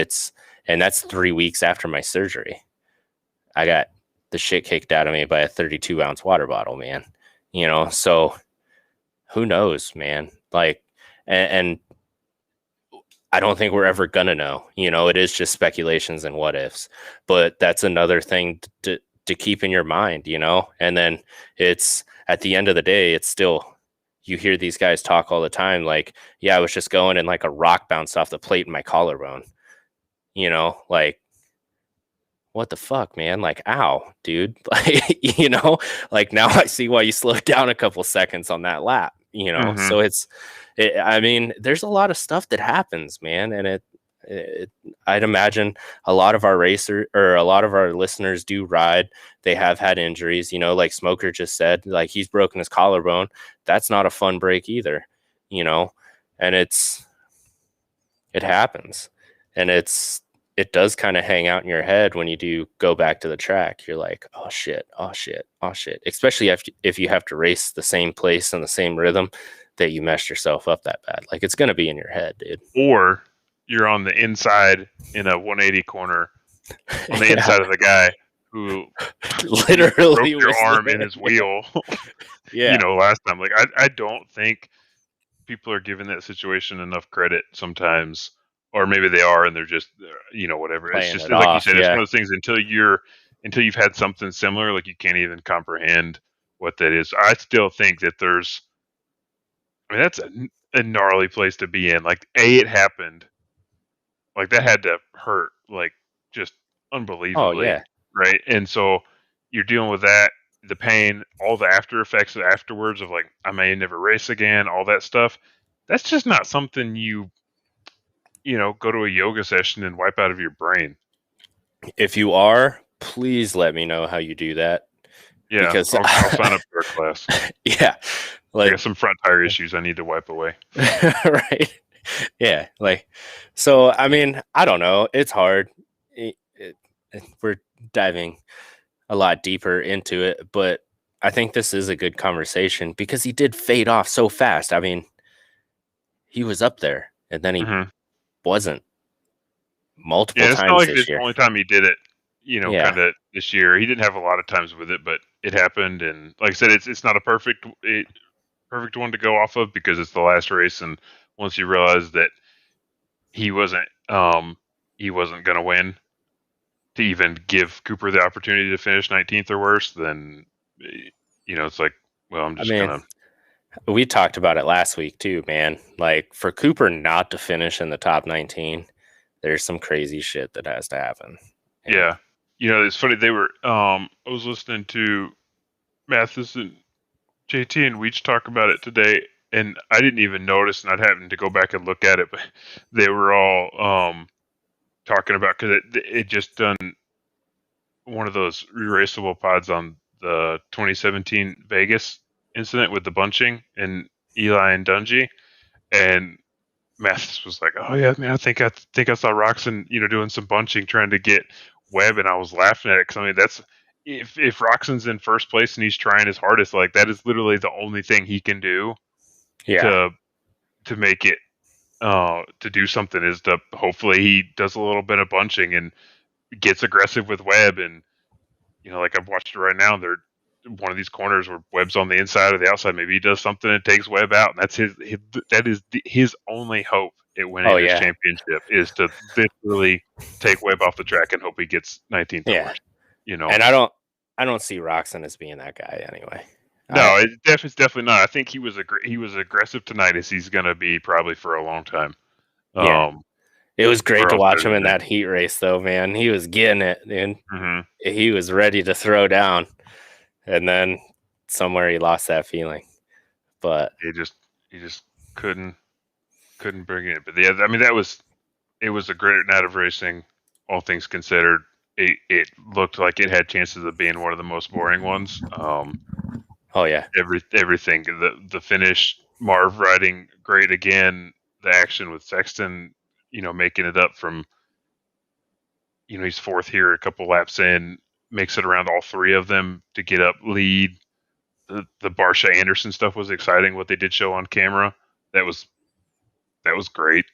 and that's 3 weeks after my surgery. I got the shit kicked out of me by a 32-ounce water bottle, man. You know, so who knows, man? Like, and I don't think we're ever gonna know. You know, it is just speculations and what ifs. But that's another thing to to keep in your mind, you know? And then it's at the end of the day, it's still, you hear these guys talk all the time. Like, yeah, I was just going and like a rock bounced off the plate in my collarbone, you know, like, what the fuck, man? Like, ow, dude. Like, you know, like now I see why you slowed down a couple seconds on that lap, you know? Mm-hmm. So I mean, there's a lot of stuff that happens, man. And I'd imagine a lot of our a lot of our listeners do ride. They have had injuries, you know, like Smoker just said, like he's broken his collarbone. That's not a fun break either, you know? And it happens. And it does kind of hang out in your head when you do go back to the track. You're like, oh shit, oh shit, oh shit. Especially if you have to race the same place and the same rhythm that you messed yourself up that bad. Like it's gonna be in your head, dude. Or you're on the inside in a 180 corner on the inside of the guy who literally broke your arm in his wheel. Yeah. You know, last time. Like I don't think people are giving that situation enough credit sometimes, or maybe they are and they're just you know, whatever. It's Playing just it like you off, said, it's yeah. one of those things until you've had something similar, like you can't even comprehend what that is. I still think that that's a gnarly place to be in. Like it happened. Like that had to hurt like just Oh unbelievably, yeah. right? And so you're dealing with that, the pain, all the after effects afterwards of like I may never race again, all that stuff. That's just not something you know, go to a yoga session and wipe out of your brain. If you are, please let me know how you do that. Yeah, Because I'll sign up for a class. yeah, I like got some front tire issues I need to wipe away. right. Yeah, like so I mean, I don't know. It's hard. We're diving a lot deeper into it, but I think this is a good conversation because he did fade off so fast. I mean, he was up there and then he Mm-hmm. wasn't multiple Yeah, it's not times like this it's the year. only time he did it. You know, Yeah. kind of this year. He didn't have a lot of times with it, but it happened. And like I said, it's not a perfect one to go off of because it's the last race, and once you realize that he wasn't going to win to even give Cooper the opportunity to finish 19th or worse, then you know it's like, well, I'm I just mean, gonna. we talked about it last week too, man. Like for Cooper not to finish in the top 19, there's some crazy shit that has to happen. And Yeah, you know, it's funny. They were. I was listening to Mathis and JT and Weech talk about it today, and I didn't even notice, and I'd having to go back and look at it, but they were all talking about because it just done one of those erasable pods on the 2017 Vegas incident with the bunching and Eli and Dungy, and Mathis was like, "Oh yeah, man, I think I saw Roxon, you know, doing some bunching trying to get Webb," and I was laughing at it because I mean that's if Roxon's in first place and he's trying his hardest, like that is literally the only thing he can do yeah. to make it to do something is to hopefully he does a little bit of bunching and gets aggressive with Webb. And you know, like I've watched it right now, they're one of these corners where Webb's on the inside or the outside. Maybe he does something and takes Webb out, and that's his only hope at Oh winning this yeah. championship is to literally take Webb off the track and hope he gets 19th or Yeah. worse. You know, And I don't see Roxon as being that guy anyway. no, it's definitely not. I think he was aggressive tonight as he's going to be probably for a long time. Yeah. It was great Or to else watch there's him in an that heat race though, man. He was getting it, dude. mm-hmm. He was ready to throw down. And then somewhere he lost that feeling. But He just couldn't bring it. But yeah, I mean it was a great night of racing, all things considered. It looked like it had chances of being one of the most boring ones. oh yeah. Everything, the finish, Marv riding great again, the action with Sexton, you know, making it up from, you know, he's fourth here, a couple laps in, makes it around all three of them to get up lead. The Barsha Anderson stuff was exciting. What they did show on camera, that was great.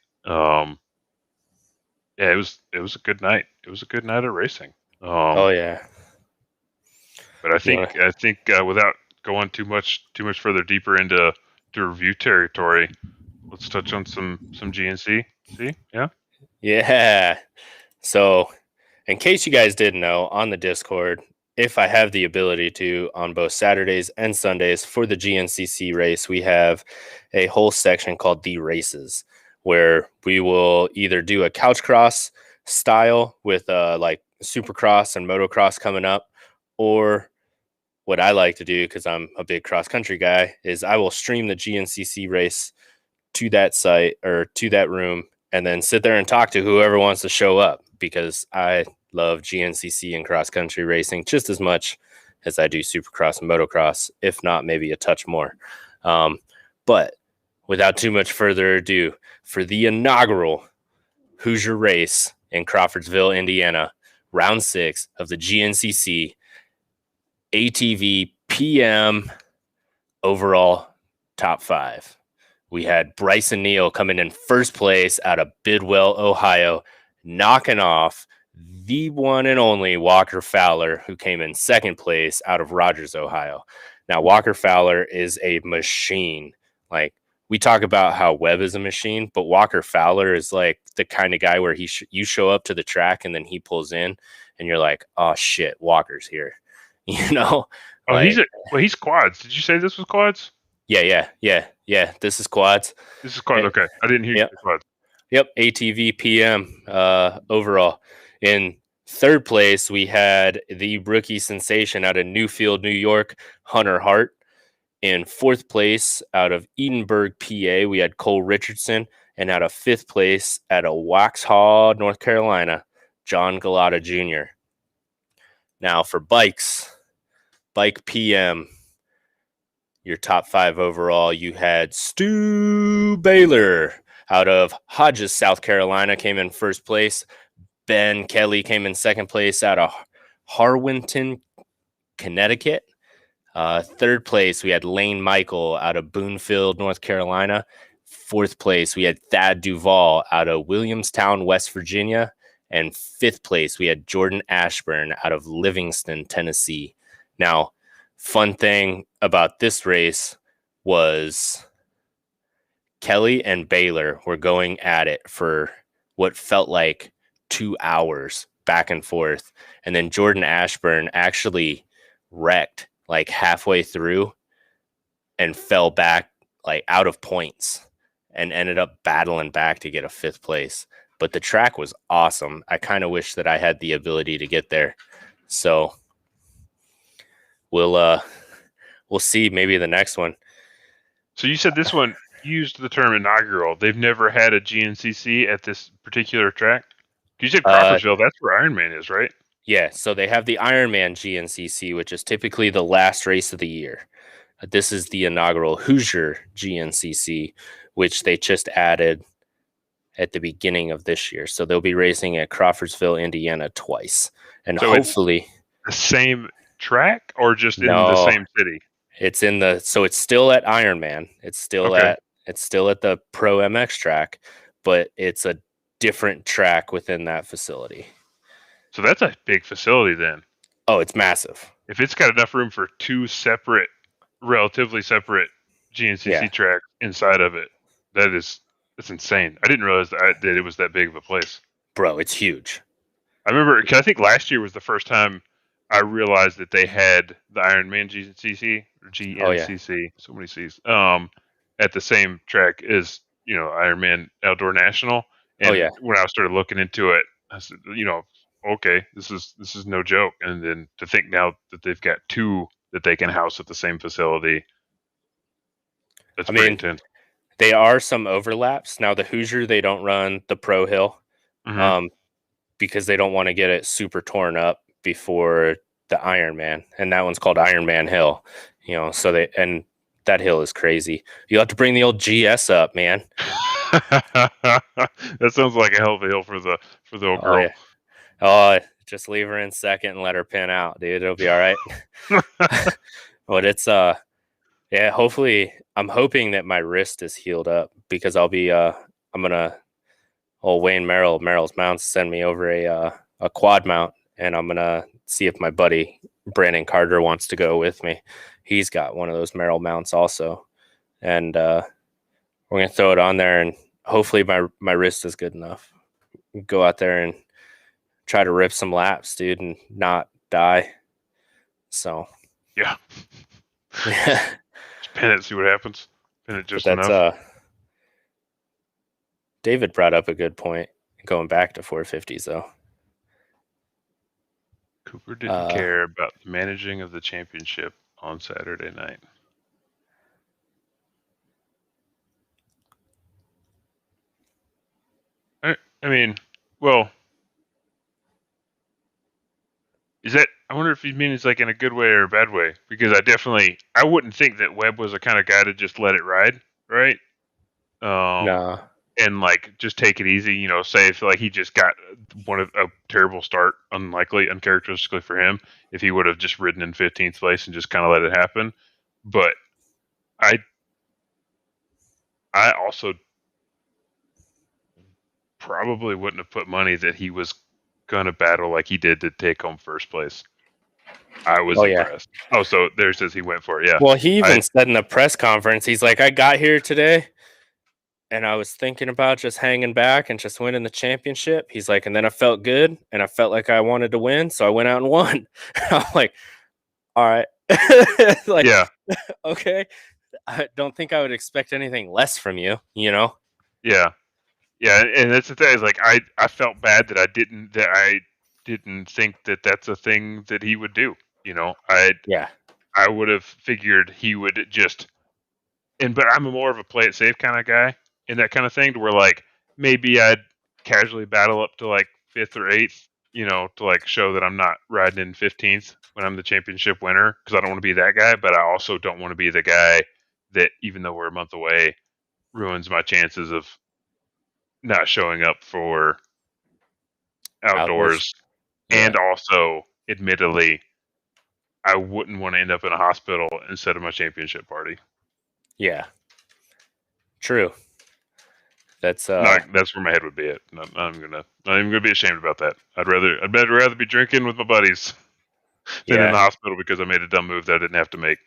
Yeah, it was a good night. It was a good night of racing. Oh yeah. But Yeah. I think without going too much further deeper into review territory, let's touch on some GNC. See, yeah, Yeah. So, in case you guys didn't know, on the Discord, if I have the ability to, on both Saturdays and Sundays for the GNCC race, we have a whole section called The Races, where we will either do a couch cross style with like Supercross and motocross coming up, or what I like to do, because I'm a big cross country guy, is I will stream the GNCC race to that site or to that room and then sit there and talk to whoever wants to show up, because I love GNCC and cross country racing just as much as I do Supercross and motocross, if not maybe a touch more. But without too much further ado, for the inaugural Hoosier race in Crawfordsville, Indiana, round 6 of the GNCC ATV PM overall top 5. We had Bryson Neal coming in first place out of Bidwell, Ohio, knocking off the one and only Walker Fowler, who came in second place out of Rogers, Ohio. Now, Walker Fowler is a machine. Like, we talk about how Webb is a machine, but Walker Fowler is like the kind of guy where you show up to the track and then he pulls in and you're like, oh shit, Walker's here. You know? Oh, like, he's quads. Did you say this was quads? Yeah. This is quads. This is quads. Okay. I didn't hear you say quads. Yep. ATV PM overall. In third place, we had the rookie sensation out of Newfield, New York, Hunter Hart. In fourth place, out of Edinburgh, PA, we had Cole Richardson. And out of fifth place, out of Waxhaw, North Carolina, John Galata Jr. Now for bikes, bike PM, your top 5 overall, you had Stu Baylor out of Hodges, South Carolina, came in first place. Ben Kelly came in second place out of Harwinton, Connecticut. Third place, we had Lane Michael out of Boonfield, North Carolina. Fourth place, we had Thad Duvall out of Williamstown, West Virginia. And fifth place, we had Jordan Ashburn out of Livingston, Tennessee. Now, fun thing about this race was Kelly and Baylor were going at it for what felt like 2 hours back and forth. And then Jordan Ashburn actually wrecked like halfway through and fell back like out of points and ended up battling back to get a fifth place. But the track was awesome. I kind of wish that I had the ability to get there. So we'll see maybe the next one. So you said this one used the term inaugural. They've never had a GNCC at this particular track? You said Crawfordsville, that's where Ironman is, right? Yeah, so they have the Ironman GNCC, which is typically the last race of the year. This is the inaugural Hoosier GNCC, which they just added at the beginning of this year. So they'll be racing at Crawfordsville, Indiana twice. And so hopefully the same track or just in the same city? It's it's still at Ironman. It's still at the Pro MX track, but it's a different track within that facility. So that's a big facility then. Oh, it's massive. If it's got enough room for 2 relatively separate GNCC tracks inside of it, that's insane. I didn't realize that it was that big of a place. Bro, it's huge. I remember, because I think last year was the first time I realized that they had the Ironman GNCC, so many C's, at the same track as, Ironman Outdoor National. And when I started looking into it, I said, okay, this is no joke. And then to think now that they've got 2 that they can house at the same facility, that's pretty intense. There are some overlaps. Now, the Hoosier, they don't run the Pro Hill because they don't want to get it super torn up before the Ironman. And that one's called Ironman Hill. So and that hill is crazy. You'll have to bring the old GS up, man. That sounds like a hell of a hill for the old girl. Yeah. Oh, just leave her in second and let her pin out, dude. It'll be all right. But it's hopefully I'm hoping that my wrist is healed up, because I'll be I'm gonna Wayne Merrill's Mounts send me over a quad mount, and I'm gonna see if my buddy Brandon Carter wants to go with me. He's got one of those Merrill mounts also, and we're gonna throw it on there, and hopefully my wrist is good enough. Go out there and try to rip some laps, dude, and not die. So Yeah. yeah, Just pin it, see what happens. Pin it but just that's enough. David brought up a good point going back to 450s though. Cooper didn't care about the managing of the championship on Saturday night. I mean, well, is that? I wonder if he means like in a good way or a bad way. Because I wouldn't think that Webb was the kind of guy to just let it ride, right? Nah, And like just take it easy. Say if like he just got one of a terrible start, unlikely, uncharacteristically for him, if he would have just ridden in 15th place and just kind of let it happen. But I I also probably wouldn't have put money that he was gonna battle like he did to take home first place. I was oh yeah. impressed. Oh, so there says he went for it. Yeah, Well, he I even said in the press conference, he's like, I got here today and I was thinking about just hanging back and just winning the championship. He's like, and then I felt good and I felt like I wanted to win, so I went out and won. I'm like, all right. Like, yeah okay. I don't think I would expect anything less from you, you know? yeah yeah, and that's the thing. Is like I felt bad that I didn't think that that's a thing that he would do. Yeah. I would have figured he would just but I'm more of a play it safe kind of guy in that kind of thing to where like maybe I'd casually battle up to like fifth or eighth, to like show that I'm not riding in 15th when I'm the championship winner because I don't want to be that guy, but I also don't want to be the guy that even though we're a month away ruins my chances of not showing up for Outdoors. outdoors Yeah. and also admittedly I wouldn't want to end up in a hospital instead of my championship party. Yeah. True. That's That's where my head would be at. Not even gonna be ashamed about that. I'd rather be drinking with my buddies than in yeah. the hospital because I made a dumb move that I didn't have to make.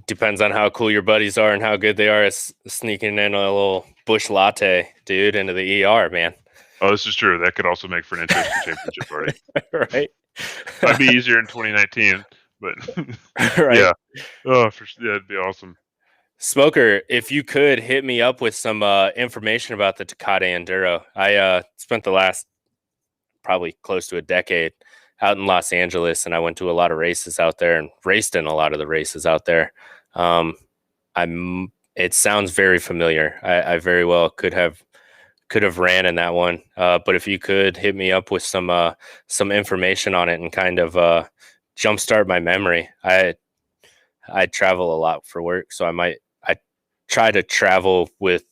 Depends on how cool your buddies are and how good they are at sneaking in a little bush latte, dude, into the ER, man. Oh, this is true. That could also make for an interesting championship party. Right. Might be easier in 2019, but Right. yeah. Oh, yeah, it'd be awesome. Smoker, if you could hit me up with some information about the Takate Enduro. I spent the last probably close to a decade out in Los Angeles, and I went to a lot of races out there and raced in a lot of the races out there. It sounds very familiar. I very well could have ran in that one. But if you could hit me up with some information on it and kind of jumpstart my memory. I travel a lot for work, so I try to travel with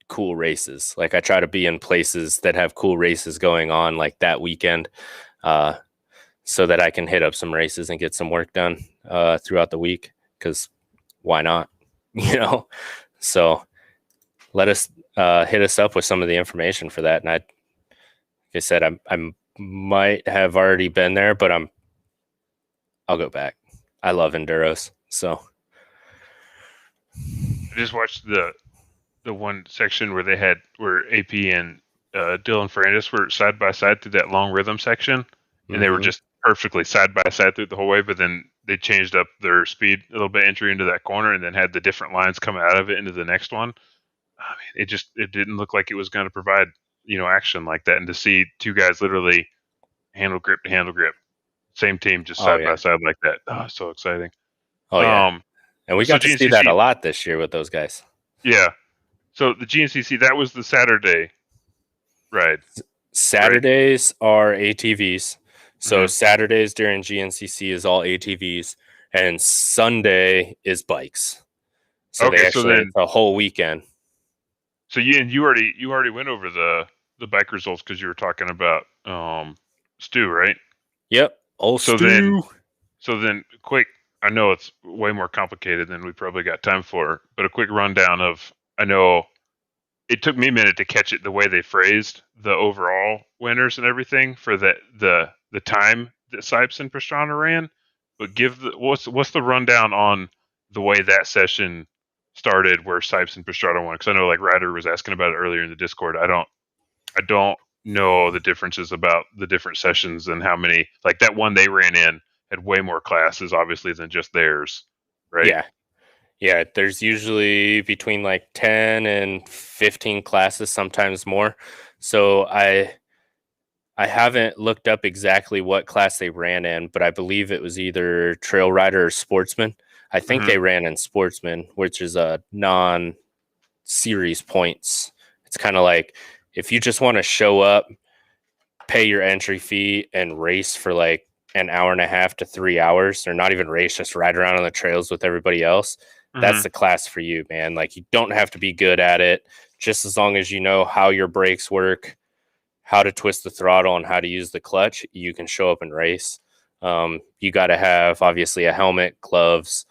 cool races. Like I try to be in places that have cool races going on like that weekend, so that I can hit up some races and get some work done throughout the week, because why not? So let us hit us up with some of the information for that. And like I said, I might have already been there, but I'll go back. I love enduros. So I just watched the one section where AP and Dylan Ferrandis were side by side through that long rhythm section, and they were just perfectly side by side through the whole way. But then they changed up their speed a little bit entry into that corner, and then had the different lines coming out of it into the next one. I mean, it didn't look like it was going to provide action like that, and to see two guys literally handle grip to handle grip, same team just oh side by yeah, side like that. Oh, so exciting. oh yeah. And we So got to see that a GNCC, lot this year with those guys. yeah. So the GNCC, that was the Saturday ride. Saturdays are ATVs. So Mhm. Saturdays during GNCC is all ATVs, and Sunday is bikes. So Okay, so it's then, a whole weekend. so you already went over the bike results because you were talking about Stu, right? Yep. Old So then, Stu. quick. I know it's way more complicated than we probably got time for, but a quick rundown of. I know it took me a minute to catch it the way they phrased the overall winners and everything for the time that Sipes and Pastrana ran. But what's the rundown on the way that session started where Sipes and Pastrana won? Because I know like Ryder was asking about it earlier in the Discord. I don't know the differences about the different sessions and how many like that one they ran in had way more classes, obviously, than just theirs, right? Yeah. Yeah, there's usually between like 10 and 15 classes, sometimes more. So I haven't looked up exactly what class they ran in, but I believe it was either trail rider or sportsman. I think Mm-hmm. they ran in sportsman, which is a non-series points. It's kind of like if you just want to show up, pay your entry fee, and race for like an hour and a half to 3 hours, or not even race, just ride around on the trails with everybody else. That's Mm-hmm. the class for you, man. Like you don't have to be good at it, just as long as you know how your brakes work, how to twist the throttle, and how to use the clutch, you can show up and race. You got to have obviously a helmet, gloves.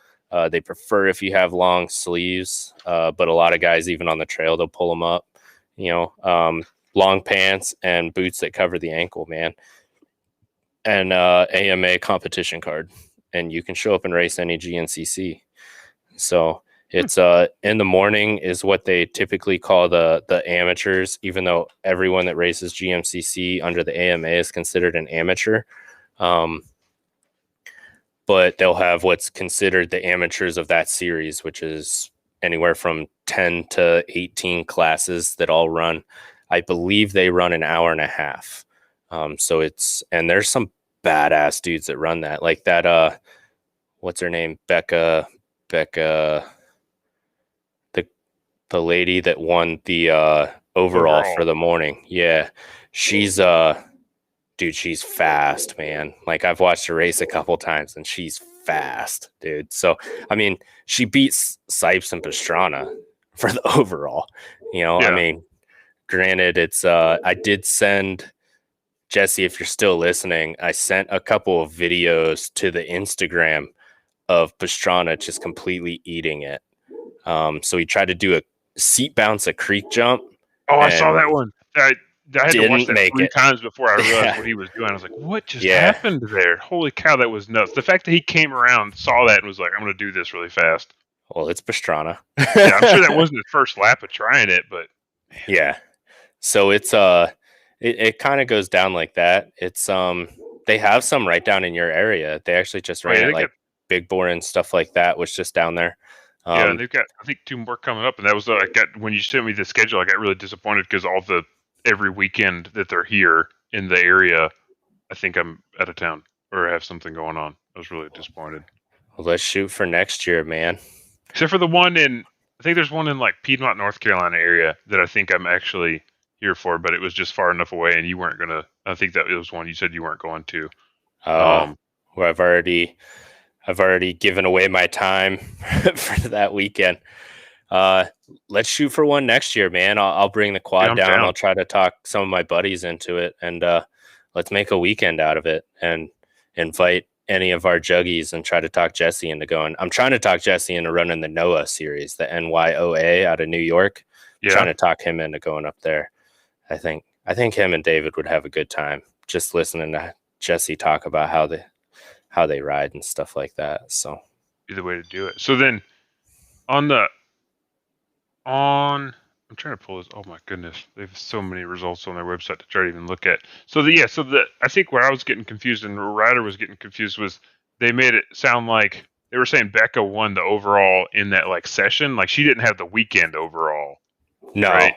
They prefer if you have long sleeves, but a lot of guys, even on the trail, they'll pull them up. You know, long pants and boots that cover the ankle, man, and AMA competition card, and you can show up and race any GNCC. So it's in the morning is what they typically call the amateurs, even though everyone that races GMCC under the AMA is considered an amateur. Um, but they'll have what's considered the amateurs of that series, which is anywhere from 10 to 18 classes that all run. I believe they run an hour and a half. So it's, and there's some badass dudes that run that, like that, what's her name? Becca, the lady that won the overall for the morning. Yeah. She's dude, she's fast, man. Like I've watched her race a couple times and she's fast, dude. So I mean, she beats Sipes and Pastrana for the overall. You know, I Yeah. mean, granted, it's I did send Jesse, if you're still listening, I sent a couple of videos to the Instagram of Pastrana just completely eating it. So he tried to do a seat bounce, a creek jump, Oh, I saw and that one. I had to watch didn't that make 3 it. times before I realized Yeah. what he was doing. I was like, "What just Yeah. happened there? Holy cow, that was nuts!" The fact that he came around, saw that, and was like, "I'm going to do this really fast." Well, it's Pastrana. Yeah, I'm sure that wasn't his first lap of trying it, but man. Yeah. So it's it kind of goes down like that. It's they have some right down in your area. They actually just Oh ran yeah, it they got like Big Bore and stuff like that was just down there. yeah, Um they've got I think 2 more coming up, and that was I got when you sent me the schedule, I got really disappointed because all the every weekend that they're here in the area, I think I'm out of town or have something going on. I was really disappointed. well, let's shoot for next year, man. Except for the one in, I think there's one in like Piedmont, North Carolina area that I think I'm actually here for, but it was just far enough away, and you weren't gonna. I think that it was one you said you weren't going to. Uh Um, where I've already given away my time for that weekend. Uh, let's shoot for one next year, man. I'll bring the yeah, quad I'm down. down. I'll try to talk some of my buddies into it, and let's make a weekend out of it and invite any of our juggies and try to talk Jesse into going. I'm trying to talk Jesse into running the NOAA series, the NYOA out of New York. I'm trying Yeah, to talk him into going up there. I think him and David would have a good time just listening to Jesse talk about how they ride and stuff like that. So be the way to do it. So then on the on, I'm trying to pull this. Oh my goodness, they have so many results on their website to try to even look at. So the I think where I was getting confused and Ryder was getting confused was they made it sound like they were saying Becca won the overall in that like session, like she didn't have the weekend overall, no, right?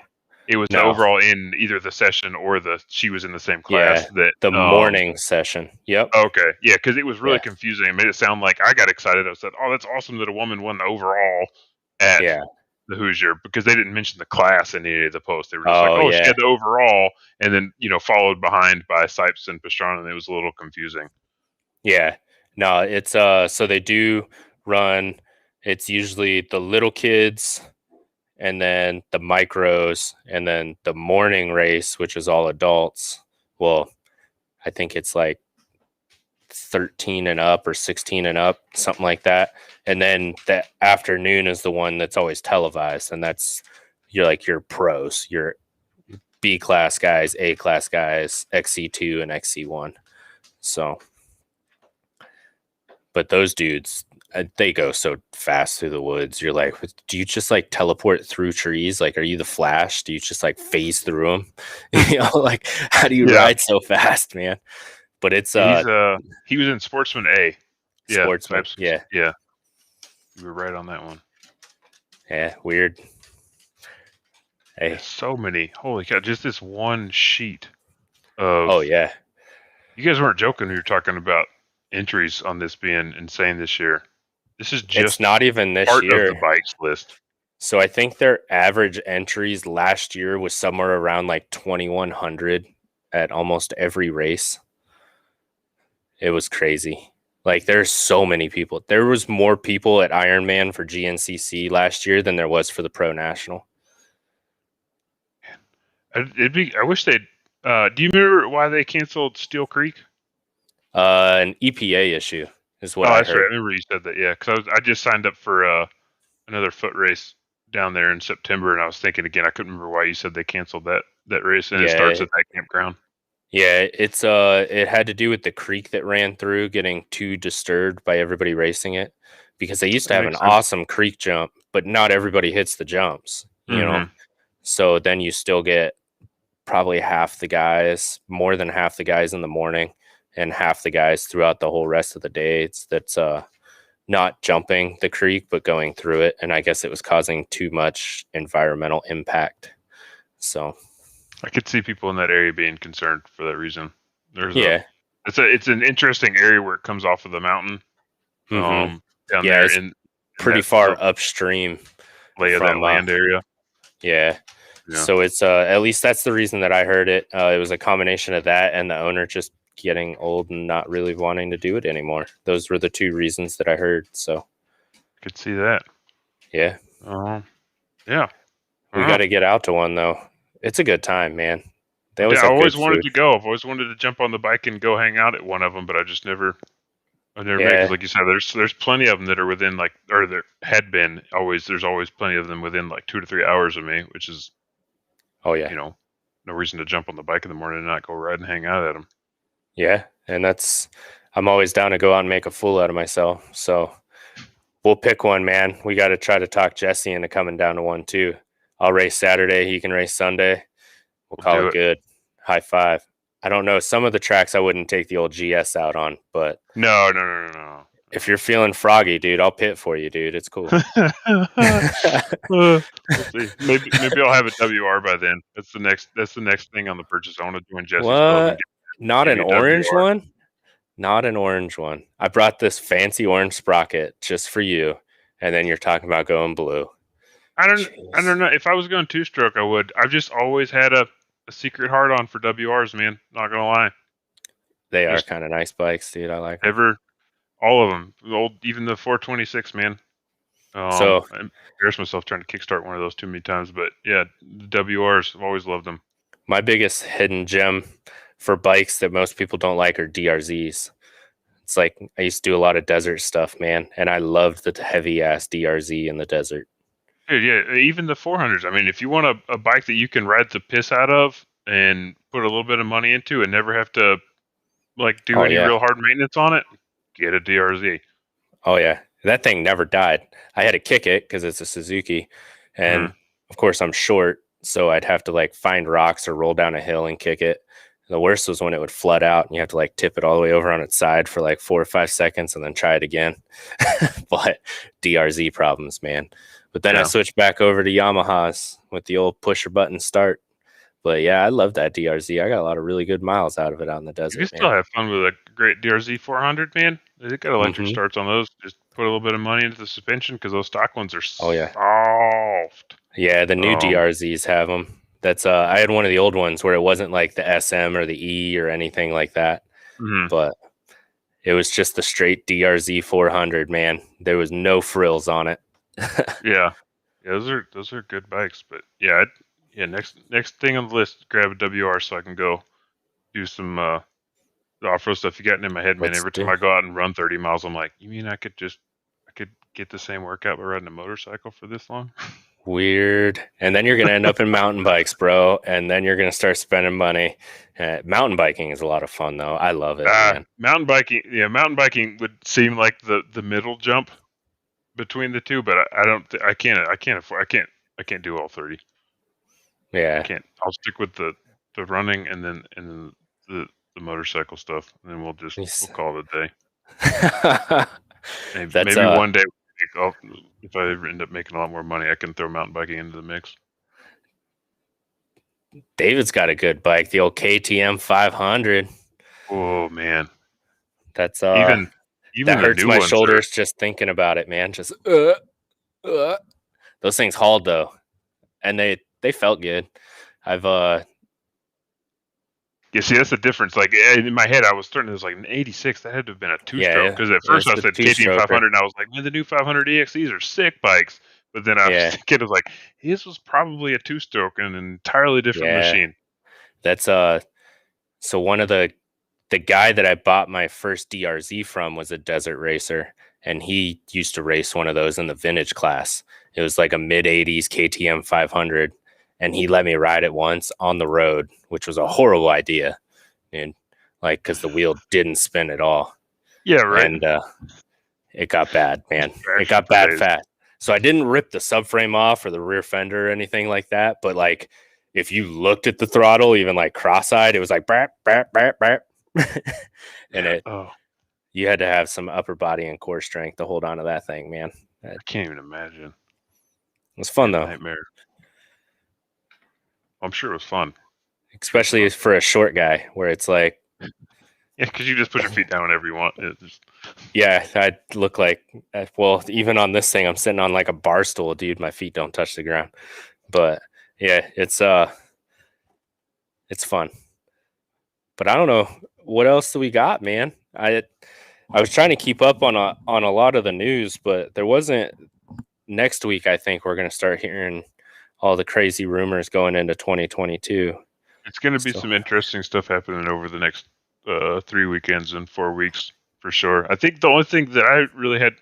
It was the no. overall in either the session or she was in the same class Yeah, that the morning session. Yep. okay, yeah, because it was really Yeah. confusing. It made it sound like I got excited. I said, "Oh, that's awesome that a woman won the overall at Yeah. the Hoosier," because they didn't mention the class in any of the posts. They were just like, Oh "Oh, she yeah. had the overall," and then followed behind by Sipes and Pastrana, and it was a little confusing. Yeah. No, it's so they do run, it's usually the little kids and then the micros and then the morning race, which is all adults. Well, I think it's like 13 and up or 16 and up, something like that. And then the afternoon is the one that's always televised, and that's you're like your pros, your B class guys, A class guys, XC2 and XC1. So, but those dudes, they go so fast through the woods. You're like, do you just like teleport through trees? Like, are you the Flash? Do you just like phase through them? Like, how do you Yeah, ride so fast, man? but it's he was in Sportsman A. Yeah, Sportsman. Yeah, yeah. You were right on that one. yeah, weird. Hey, Yeah, so many. Holy cow! Just this one sheet of. oh yeah, You guys weren't joking when you were talking about entries on this being insane this year. This is it's just not even this part of the year. bikes list. So I think their average entries last year was somewhere around like 2,100 at almost every race. It was crazy. Like there's so many people. There was more people at Ironman for GNCC last year than there was for the Pro National. I wish they'd. Do you remember why they canceled Steel Creek? An EPA issue is what Oh, I that's right. I heard. remember you said that. Yeah, because I just signed up for another foot race down there in September, and I was thinking again. I couldn't remember why you said they canceled that race, and it starts Yeah, at that campground. yeah, it's it had to do with the creek that ran through getting too disturbed by everybody racing it because they used to That have an makes sense. awesome creek jump, but not everybody hits the jumps, you know. Mm-hmm. So then you still get probably half the guys, more than half the guys in the morning and half the guys throughout the whole rest of the day. That's not jumping the creek but going through it, and I guess it was causing too much environmental impact. So I could see people in that area being concerned for that reason. yeah. It's an interesting area where it comes off of the mountain, Mm-hmm. down Yeah, there it's in pretty that far the upstream lay of that from land area. yeah. Yeah, So it's at least that's the reason that I heard it. It was a combination of that and the owner just getting old and not really wanting to do it anymore. Those were the two reasons that I heard. So could see that. yeah, Yeah. we got to get out to one though. It's a good time, man. They always I have good always wanted food. to go. I've always wanted to jump on the bike and go hang out at one of them, but I've never made it because, Yeah. like you said, there's plenty of them that are within like, or there had been always. There's always plenty of them within like 2 to 3 hours of me, which is Oh yeah. no reason to jump on the bike in the morning and not go ride and hang out at them. Yeah, and I'm always down to go out and make a fool out of myself. So we'll pick one, man. We got to try to talk Jesse into coming down to one too. I'll race Saturday. He can race Sunday. We'll We'll call do it it. good. High five. I don't know. Some of the tracks I wouldn't take the old GS out on, but No. if you're feeling froggy, dude, I'll pit for you, dude. It's cool. We'll see. Maybe I'll have a WR by then. That's the next thing on the purchase. I want to join Jesse's club and What? Not give an me a orange WR. one? Not an orange one. I brought this fancy orange sprocket just for you, and then you're talking about going blue. I Jeez. don't know. If I was going 2-stroke, I would. I've just always had a secret heart on for WRs, man. Not gonna lie. They are Just kind of nice bikes, dude. I like them. ever all of them. Even the 426, man. So I embarrassed myself trying to kickstart one of those too many times, but yeah, the WRs. I've always loved them. my biggest hidden gem for bikes that most people don't like are DRZs. It's like I used to do a lot of desert stuff, man, and I loved the heavy ass DRZ in the desert. Dude, yeah, even the 400s. I mean, if you want a bike that you can ride the piss out of and put a little bit of money into and never have to like do Oh any yeah. real hard maintenance on it, get a DRZ. Oh yeah. That thing never died. I had to kick it because it's a Suzuki, Hmm. and of course I'm short, so I'd have to like find rocks or roll down a hill and kick it. The worst was when it would flood out and you have to like tip it all the way over on its side for like 4 or 5 seconds and then try it again. But DRZ problems, man. But then I Yeah. switched back over to Yamahas with the old pusher button start. But yeah, I love that DRZ. I got a lot of really good miles out of it out in the You can desert, still man. have fun with a great DRZ 400, man. They got electric Hmm. starts on those. Just put a little bit of money into the suspension because those stock ones are Oh yeah. soft. Yeah, the new Um, DRZs have them. That's I had one of the old ones where it wasn't like the SM or the E or anything like that, mhm. but it was just the straight DRZ 400, man. There was no frills on it. Yeah, those are good bikes. But yeah, yeah. Next thing on the list, grab a WR so I can go do some the off road stuff. You got it in my head, man. Let's Every time do I go out and run 30 miles, I'm like, you mean I could get the same workout by riding a motorcycle for this long? weird. And then you're going to end up in mountain bikes, bro. And then you're going to start spending money. Mountain biking is a lot of fun, though. I love it, man. Mountain biking. Yeah, mountain biking would seem like the middle jump between the two, but I don't. I can't afford. I can't do all 30. I Yeah. can't. I'll stick with the running and then motorcycle stuff, and then we'll call it a day. That's Maybe one day, if I ever end up making a lot more money, I can throw mountain biking into the mix. David's got a good bike, the old KTM 500. Oh man, That's even that the hurts new my ones shoulders just thinking about it, man. Just those things hauled though, and they felt good. I've Yeah, see, that's the difference. Like in my head, I was starting. It was like an '86. That had to have been a two-stroke. Because at first it's I the said KTM two-stroker. 500, and I was like, man, the new 500 EXEs are sick bikes. But then I was thinking, I was like, his was probably a two-stroke and an entirely different machine. That's so one of the guy that I bought my first DRZ from was a desert racer, and he used to race one of those in the vintage class. It was like a mid-'80s KTM 500, and he let me ride it once on the road, which was a horrible idea, and like because the wheel didn't spin at all. Yeah, right. And it got bad, man. It got bad fast. So I didn't rip the subframe off or the rear fender or anything like that, but like if you looked at the throttle, even like cross-eyed, it was like brap, brap, brap, brap. And you had to have some upper body and core strength to hold on to that thing, man. I can't even imagine. It was fun though. Nightmare. I'm sure it was fun, especially for a short guy, where it's like, yeah, because you just put your feet down whenever you want. Yeah, I look like, well, even on this thing, I'm sitting on like a bar stool, dude. My feet don't touch the ground, but yeah, it's fun. But I don't know what else do we got, man. I was trying to keep up on a lot of the news, but there wasn't. Next week, I think we're going to start hearing all the crazy rumors going into 2022. It's going to be some interesting stuff happening over the next 3 weekends and 4 weeks for sure. I think the only thing that I really had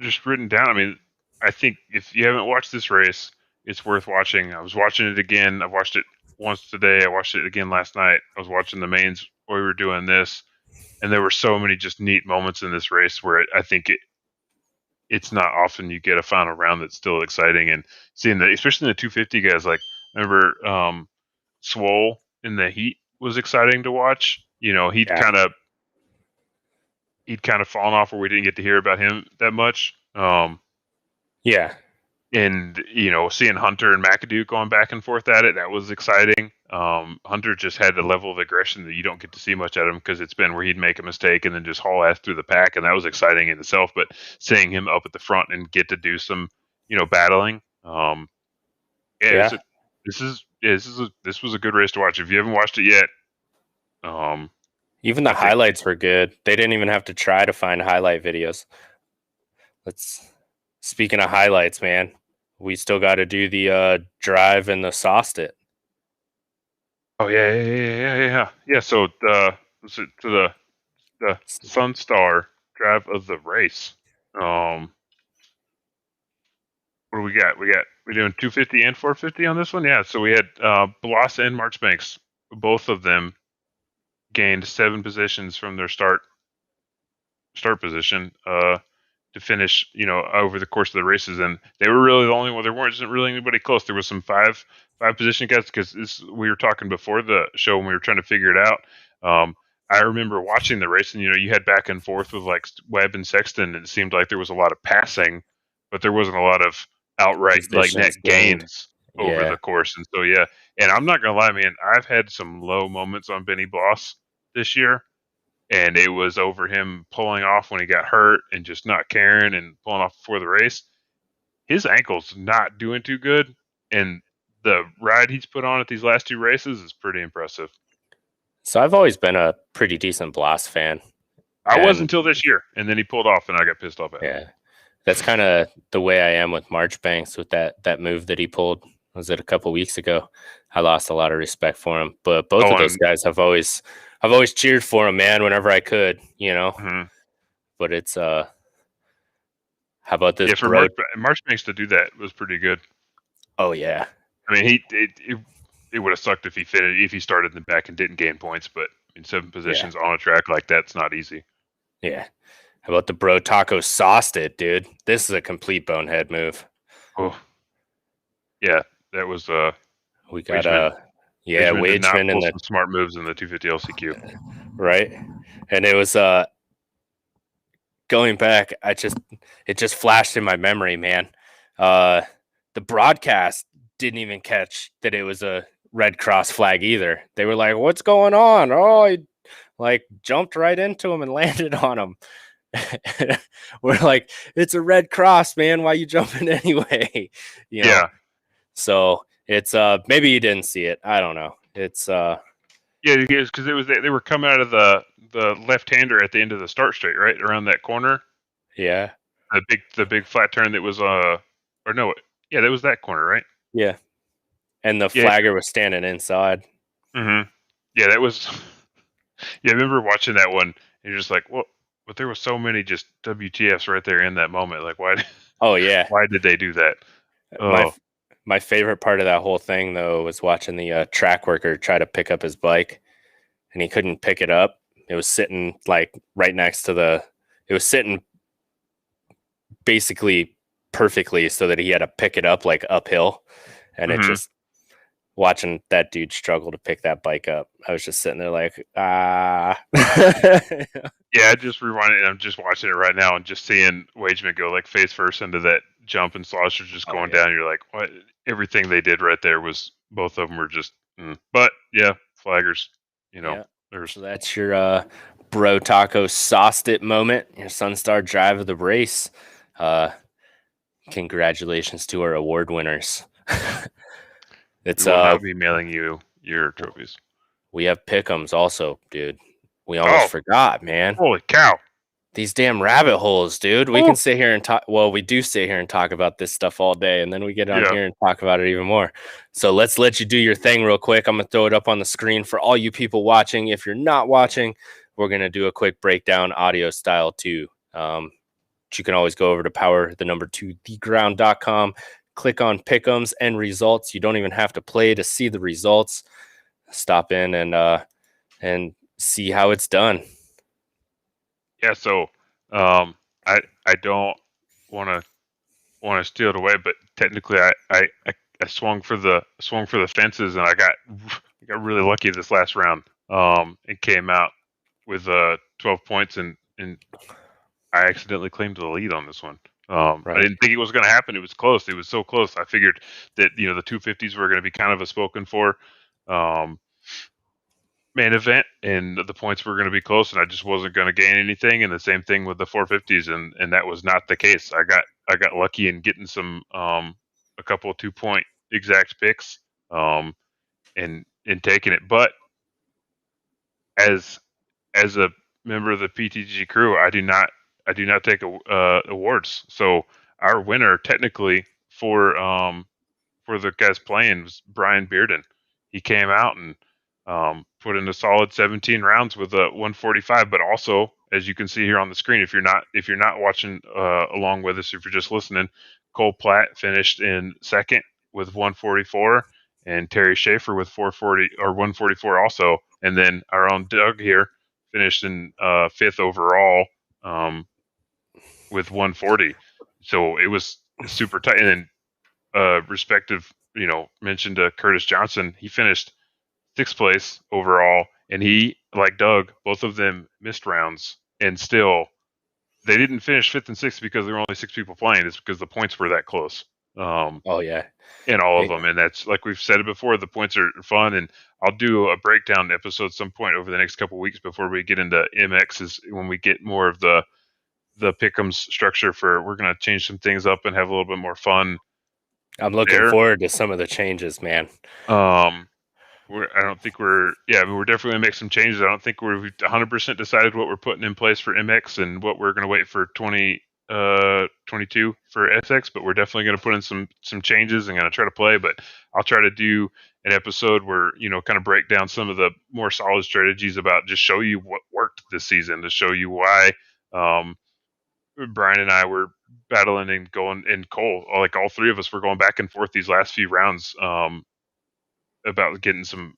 just written down, I mean, I think if you haven't watched this race, it's worth watching. I was watching it again. I've watched it once today. I watched it again last night. I was watching the mains while we were doing this, and there were so many just neat moments in this race where I think it's not often you get a final round that's still exciting, and seeing especially the 250 guys, like remember Swole in the heat was exciting to watch. You know, he'd kind of fallen off where we didn't get to hear about him that much. And you know, seeing Hunter and McAdoo going back and forth at it, that was exciting. Hunter just had a level of aggression that you don't get to see much at him, because it's been where he'd make a mistake and then just haul ass through the pack, and that was exciting in itself. But seeing him up at the front and get to do some, you know, battling, this was a good race to watch. If you haven't watched it yet, even the highlights were good. They didn't even have to try to find highlight videos. Speaking of highlights, man, we still got to do the drive and the sauced it. Oh yeah. So to the Sunstar drive of the race. What do we got? We're doing 250 and 450 on this one. Yeah. So we had Bloss and Marchbanks, both of them gained 7 positions from their start position to finish, you know, over the course of the races, and they were really the only one. There wasn't really anybody close. There was some five position guys, because we were talking before the show when we were trying to figure it out. I remember watching the race, and you know, you had back and forth with like Webb and Sexton, and it seemed like there was a lot of passing, but there wasn't a lot of outright like net gains over the course. And so yeah, and I'm not gonna lie, man, I've had some low moments on Benny Bloss this year, and it was over him pulling off when he got hurt and just not caring and pulling off before the race. His ankle's not doing too good, and the ride he's put on at these last 2 races is pretty impressive. So I've always been a pretty decent Bloss fan. I was until this year, and then he pulled off, and I got pissed off at him. Yeah, that's kind of the way I am with Marchbanks, with that move that he pulled. Was it a couple weeks ago? I lost a lot of respect for him, but both of those guys I've always cheered for him, man, whenever I could, you know. Mm-hmm. But it's how about this? Yeah, for Marchbanks to do that was pretty good. Oh yeah. I mean, it would have sucked if he started in the back and didn't gain points, but in 7 positions on a track like that's not easy. Yeah. How about the bro taco sauced it, dude? This is a complete bonehead move. Oh. Yeah, that was we got Yeah, Wageman did not Wageman pull and the some smart moves in the 250 LCQ. right, and it was going back. It just flashed in my memory, man. Uh, the broadcast didn't even catch that it was a Red Cross flag either. They were like, "What's going on?" Oh, he like jumped right into him and landed on him. We're like, "It's a Red Cross, man. Why you jumping anyway?" You know. Yeah, So it's maybe you didn't see it. I don't know. It's yeah, because it was they were coming out of the left-hander at the end of the start straight, right around that corner. yeah, The big flat turn that was or no, yeah, that was that corner, right? yeah. And the Yeah. flagger was standing inside. Mm-hmm. Yeah, that was. Yeah, I remember watching that one. And you're just like, well, but there was so many just WTFs right there in that moment. Like, why? Oh yeah. Why did they do that? My Oh, my favorite part of that whole thing though was watching the track worker try to pick up his bike, and he couldn't pick it up. It was sitting like right next to the. It was sitting basically perfectly so that he had to pick it up like uphill, and it mm-hmm. just watching that dude struggle to pick that bike up. I was just sitting there like, ah. Yeah, I just rewinded and I'm just watching it right now and just seeing Wageman go like face first into that jump and Slosher just Oh going yeah, down. You're like, what? Everything they did right there was both of them were just. But yeah, flaggers. You know, yeah. there's. So that's your bro taco sauced it moment. Your Sunstar drive of the race. Uh, Congratulations to our award winners. We It's will not be mailing you your trophies. we have pick'ems also, dude. We almost Oh, forgot, man. holy cow! These damn rabbit holes, dude. We can Oh, sit here and talk. Well, we do sit here and talk about this stuff all day, and then we get on yeah. here and talk about it even more. So let's let you do your thing real quick. I'm gonna throw it up on the screen for all you people watching. If you're not watching, we're gonna do a quick breakdown, audio style too. You can always go over to power2theground.com, click on pick'ems and results. You don't even have to play to see the results. Stop in and see how it's done. Yeah, so I don't want to steal it away, but technically I swung for the fences and I got really lucky this last round. It came out with 12 points and I accidentally claimed the lead on this one. I Right. didn't think it was going to happen. It was close. It was so close. I figured that the 250s were going to be kind of a spoken for. Um, main event and the points were going to be close and I just wasn't going to gain anything, and the same thing with the 450s, and that was not the case. I got lucky in getting some a couple of 2 point exact picks and in taking it, but as as a member of the PTG crew, I do not take awards. So our winner technically for the guys playing was Brian Bearden. He came out and put in a solid 17 rounds with a 145. But also, as you can see here on the screen, if you're not watching along with us, if you're just listening, Cole Platt finished in second with 144, and Terry Schaefer with 440 or 144 also, and then our own Doug here finished in fifth overall with 140. So it was super tight. And then respective, mentioned Curtis Johnson. He finished sixth place overall, and he, like Doug, both of them missed rounds, and still they didn't finish fifth and sixth because there were only six people playing. It's because the points were that close. Oh yeah. In all of Hey, them, and that's like we've said it before. The points are fun, and I'll do a breakdown episode at some point over the next couple of weeks before we get into MX. Is when we get more of the pick'ems structure for. We're gonna change some things up and have a little bit more fun I'm looking there. forward to some of the changes, man. Um, I don't think yeah, I mean, we're definitely gonna make some changes. I don't think we've 100% decided what we're putting in place for MX and what we're gonna wait for 2022 for SX, but we're definitely gonna put in some changes and gonna try to play. But I'll try to do an episode where kind of break down some of the more solid strategies about just show you what worked this season, to show you why um, Brian and I were battling and going in Cole, like all three of us were going back and forth these last few rounds. About getting some.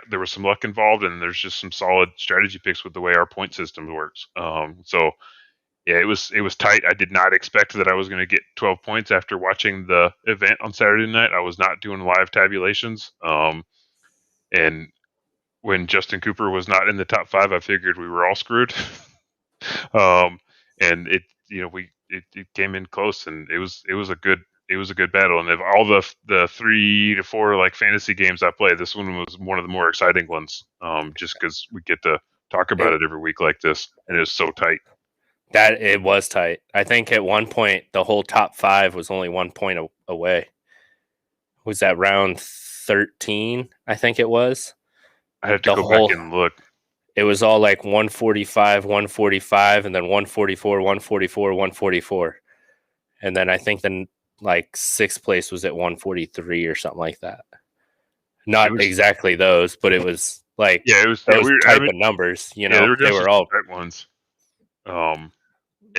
There was some luck involved, and there's just some solid strategy picks with the way our point system works. So yeah, it was tight. I did not expect that I was going to get 12 points after watching the event on Saturday night. I was not doing live tabulations. And when Justin Cooper was not in the top 5, I figured we were all screwed. And it came in close, and it was a good battle. And of all the 3 to 4 like fantasy games I played, this one was one of the more exciting ones. Just because we get to talk about it every week like this, and it was so tight. That it was tight. I think at one point the whole top 5 was only 1 point away. Was that round 13? I think it was. I have to go back and look. It was all like 145, 145, and then 144, 144, 144. And then I think then like 6th place was at 143 or something like that. Not exactly those, but it was like it was those type of numbers. You know, they were all right ones. And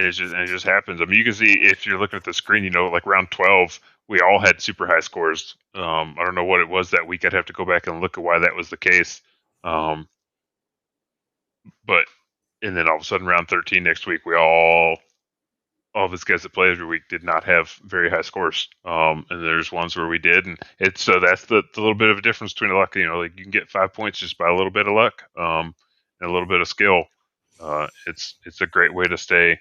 it just happens. I mean, you can see if you're looking at the screen, you know, like round 12, we all had super high scores. I don't know what it was that week. I'd have to go back and look at why that was the case. But and then all of a sudden, round 13 next week, we all of us guys that play every week did not have very high scores. And there's ones where we did, and it's so that's the little bit of a difference between the luck. You know, like you can get 5 points just by a little bit of luck, and a little bit of skill. It's a great way to stay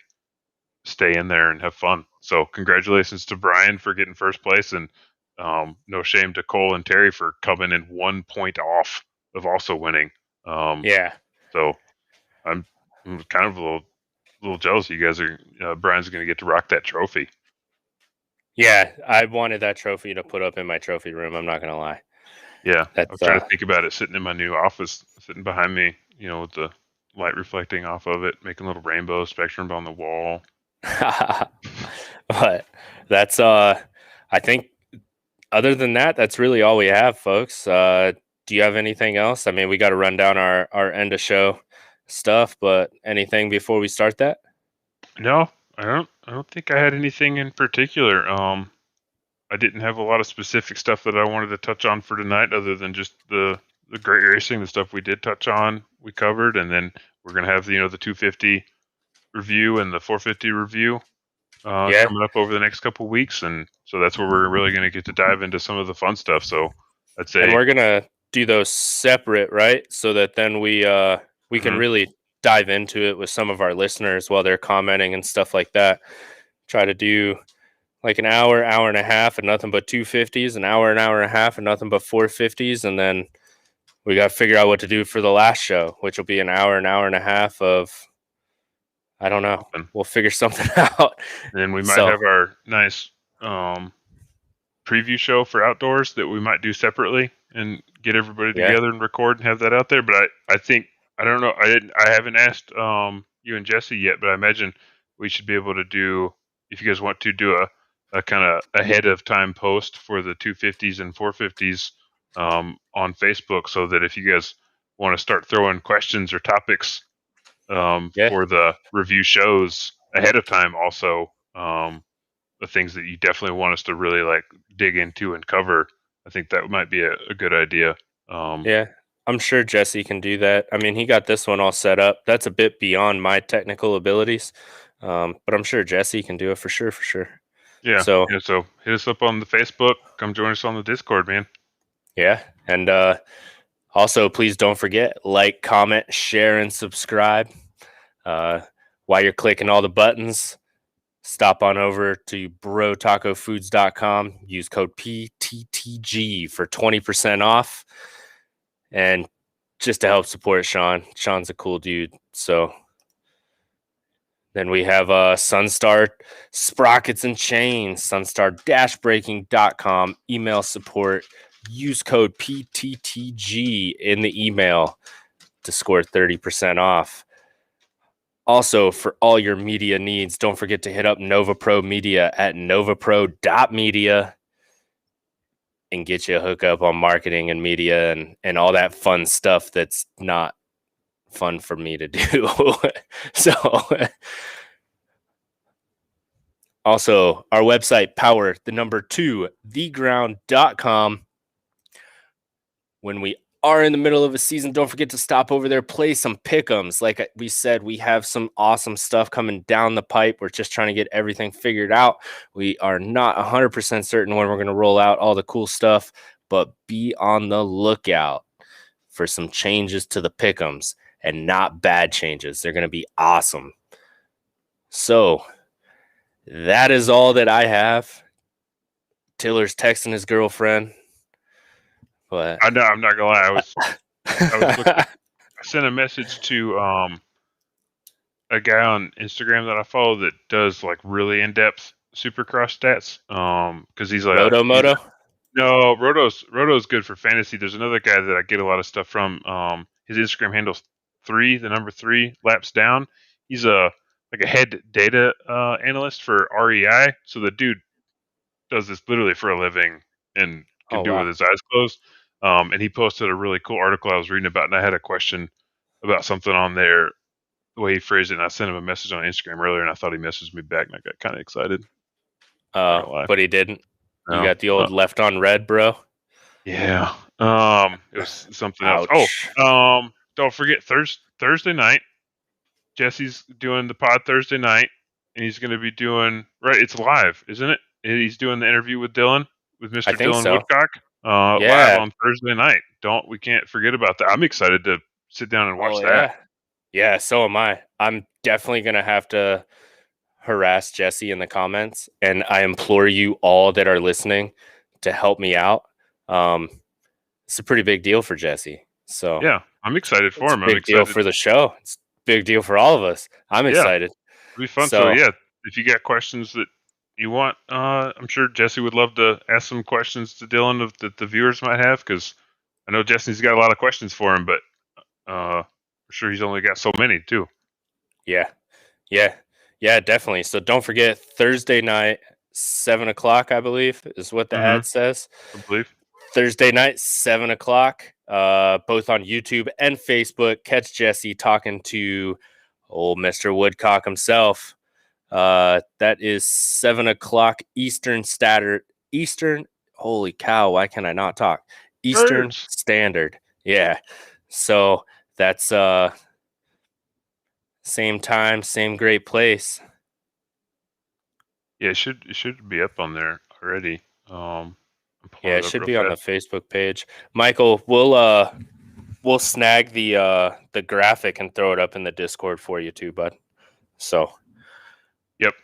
in there and have fun. So congratulations to Brian for getting first place, and no shame to Cole and Terry for coming in 1 point off of also winning. yeah. So I'm kind of a little jealous. You guys are Brian's going to get to rock that trophy. Yeah, I wanted that trophy to put up in my trophy room. I'm not going to lie. Yeah, I'm trying to think about it sitting in my new office, sitting behind me, you know, with the light reflecting off of it, making little rainbow spectrum on the wall. But that's I think other than that, that's really all we have, folks. Do you have anything else? I mean, we got to run down our end of show stuff, but anything before we start that? No, I don't think I had anything in particular. I didn't have a lot of specific stuff that I wanted to touch on for tonight, other than just the great racing, the stuff we did touch on, we covered, and then we're gonna have the 250 review and the 450 review coming up over the next couple of weeks, and so that's where we're really gonna get to dive into some of the fun stuff. So I'd say, and we're gonna do those separate, right? So that then we can really dive into it with some of our listeners while they're commenting and stuff like that. Try to do like an hour and a half and nothing but 250s, an hour and a half and nothing but 450s, and then we got to figure out what to do for the last show, which will be an hour and a half of, I don't know. We'll figure something out. And then we might have our nice preview show for outdoors that we might do separately and get everybody together and record and have that out there. But I think, I don't know, I haven't asked you and Jesse yet, but I imagine we should be able to do, if you guys want to do a kind of ahead of time post for the 250s and 450s on Facebook, so that if you guys want to start throwing questions or topics for the review shows ahead of time, also the things that you definitely want us to really like dig into and cover, I think that might be a good idea. Yeah, I'm sure Jesse can do that. I mean, he got this one all set up. That's a bit beyond my technical abilities, but I'm sure Jesse can do it for sure. Yeah. So hit us up on the Facebook. Come join us on the Discord, man. Yeah, and also please don't forget, like, comment, share, and subscribe. While you're clicking all the buttons, stop on over to brotacofoods.com. Use code PTTG for 20% off. And just to help support Sean. Sean's a cool dude. So then we have Sunstar Sprockets and Chains, sunstar-braking.com, email support. Use code PTTG in the email to score 30% off. Also, for all your media needs, don't forget to hit up Nova Pro Media at novapro.media and get you a hookup on marketing and media and all that fun stuff that's not fun for me to do. So, also, our website, power2theground.com. When we are in the middle of a season, don't forget to stop over there, play some pick'ems. Like we said, we have some awesome stuff coming down the pipe. We're just trying to get everything figured out. We are not 100% certain when we're going to roll out all the cool stuff, but be on the lookout. for some changes to the pick'ems, and not bad changes. They're going to be awesome. So that is all that I have. Tiller's texting his girlfriend. But I know, I'm not gonna lie. I was looking. I sent a message to a guy on Instagram that I follow that does like really in-depth Supercross stats. Because he's like Roto-Moto? no, Roto's good for fantasy. There's another guy that I get a lot of stuff from. His Instagram handle's the number 3 laps down. He's like a head data analyst for REI. So the dude does this literally for a living and can do it with his eyes closed. And he posted a really cool article I was reading about, and I had a question about something on there, the way he phrased it, and I sent him a message on Instagram earlier, and I thought he messaged me back, and I got kind of excited. But he didn't. No. You got the old left on red, bro. Yeah. It was something else. Oh, don't forget Thursday night. Jesse's doing the pod Thursday night, and he's going to be doing it's live, isn't it? He's doing the interview with Dylan, with Mr. Dylan Woodcock, live on Thursday night. We can't forget about that. I'm excited to sit down and watch that. Yeah, so am I. I'm definitely going to have to harass Jesse in the comments, and I implore you all that are listening to help me out. It's a pretty big deal for Jesse. So yeah, I'm excited for him. It's a big deal for the show. It's a big deal for all of us. I'm excited. It'll be fun. So yeah, if you got questions that you want, I'm sure Jesse would love to ask some questions to Dylan that the viewers might have, because I know Jesse's got a lot of questions for him, but I'm sure he's only got so many too. Yeah, definitely. So don't forget, Thursday night, 7:00, I believe, is what the ad says. I believe. Thursday night, 7:00, both on YouTube and Facebook. Catch Jesse talking to old Mr. Woodcock himself. That is 7:00 Eastern Standard. Holy cow, why can I not talk? Eastern Standard. Yeah. So that's same time, same great place. Yeah, it should be up on there already. It should be on the Facebook page. Michael, we'll snag the graphic and throw it up in the Discord for you too, bud. So, yep,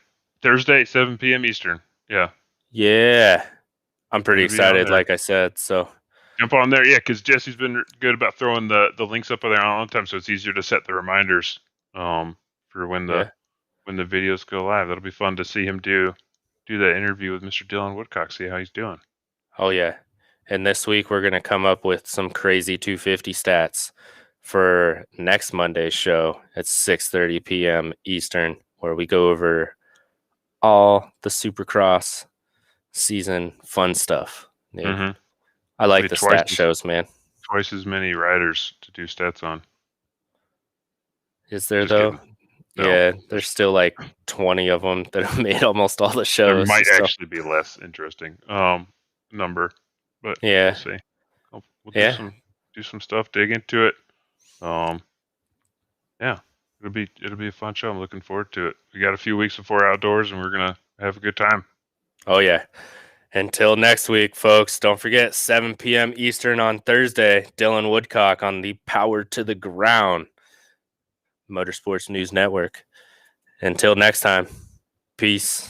Thursday, 7 p.m. Eastern. Yeah, I'm pretty excited. Like I said, so jump on there, because Jesse's been good about throwing the links up there all the time, so it's easier to set the reminders for when the videos go live. That'll be fun to see him do that interview with Mr. Dylan Woodcock, see how he's doing. Oh yeah, and this week we're gonna come up with some crazy 250 stats for next Monday's show at 6:30 p.m. Eastern, where we go over all the Supercross season fun stuff. Yeah. I like the stat shows, man. Twice as many riders to do stats on. Is there, though? No. Yeah, there's still like 20 of them that have made almost all the shows. There might actually be less interesting number, but we'll see. We'll do some stuff, dig into it. It'll be a fun show. I'm looking forward to it. We got a few weeks before outdoors, and we're gonna have a good time. Oh yeah. Until next week, folks, don't forget 7 p.m. Eastern on Thursday, Dylan Woodcock on the Power to the Ground Motorsports News Network. Until next time, peace.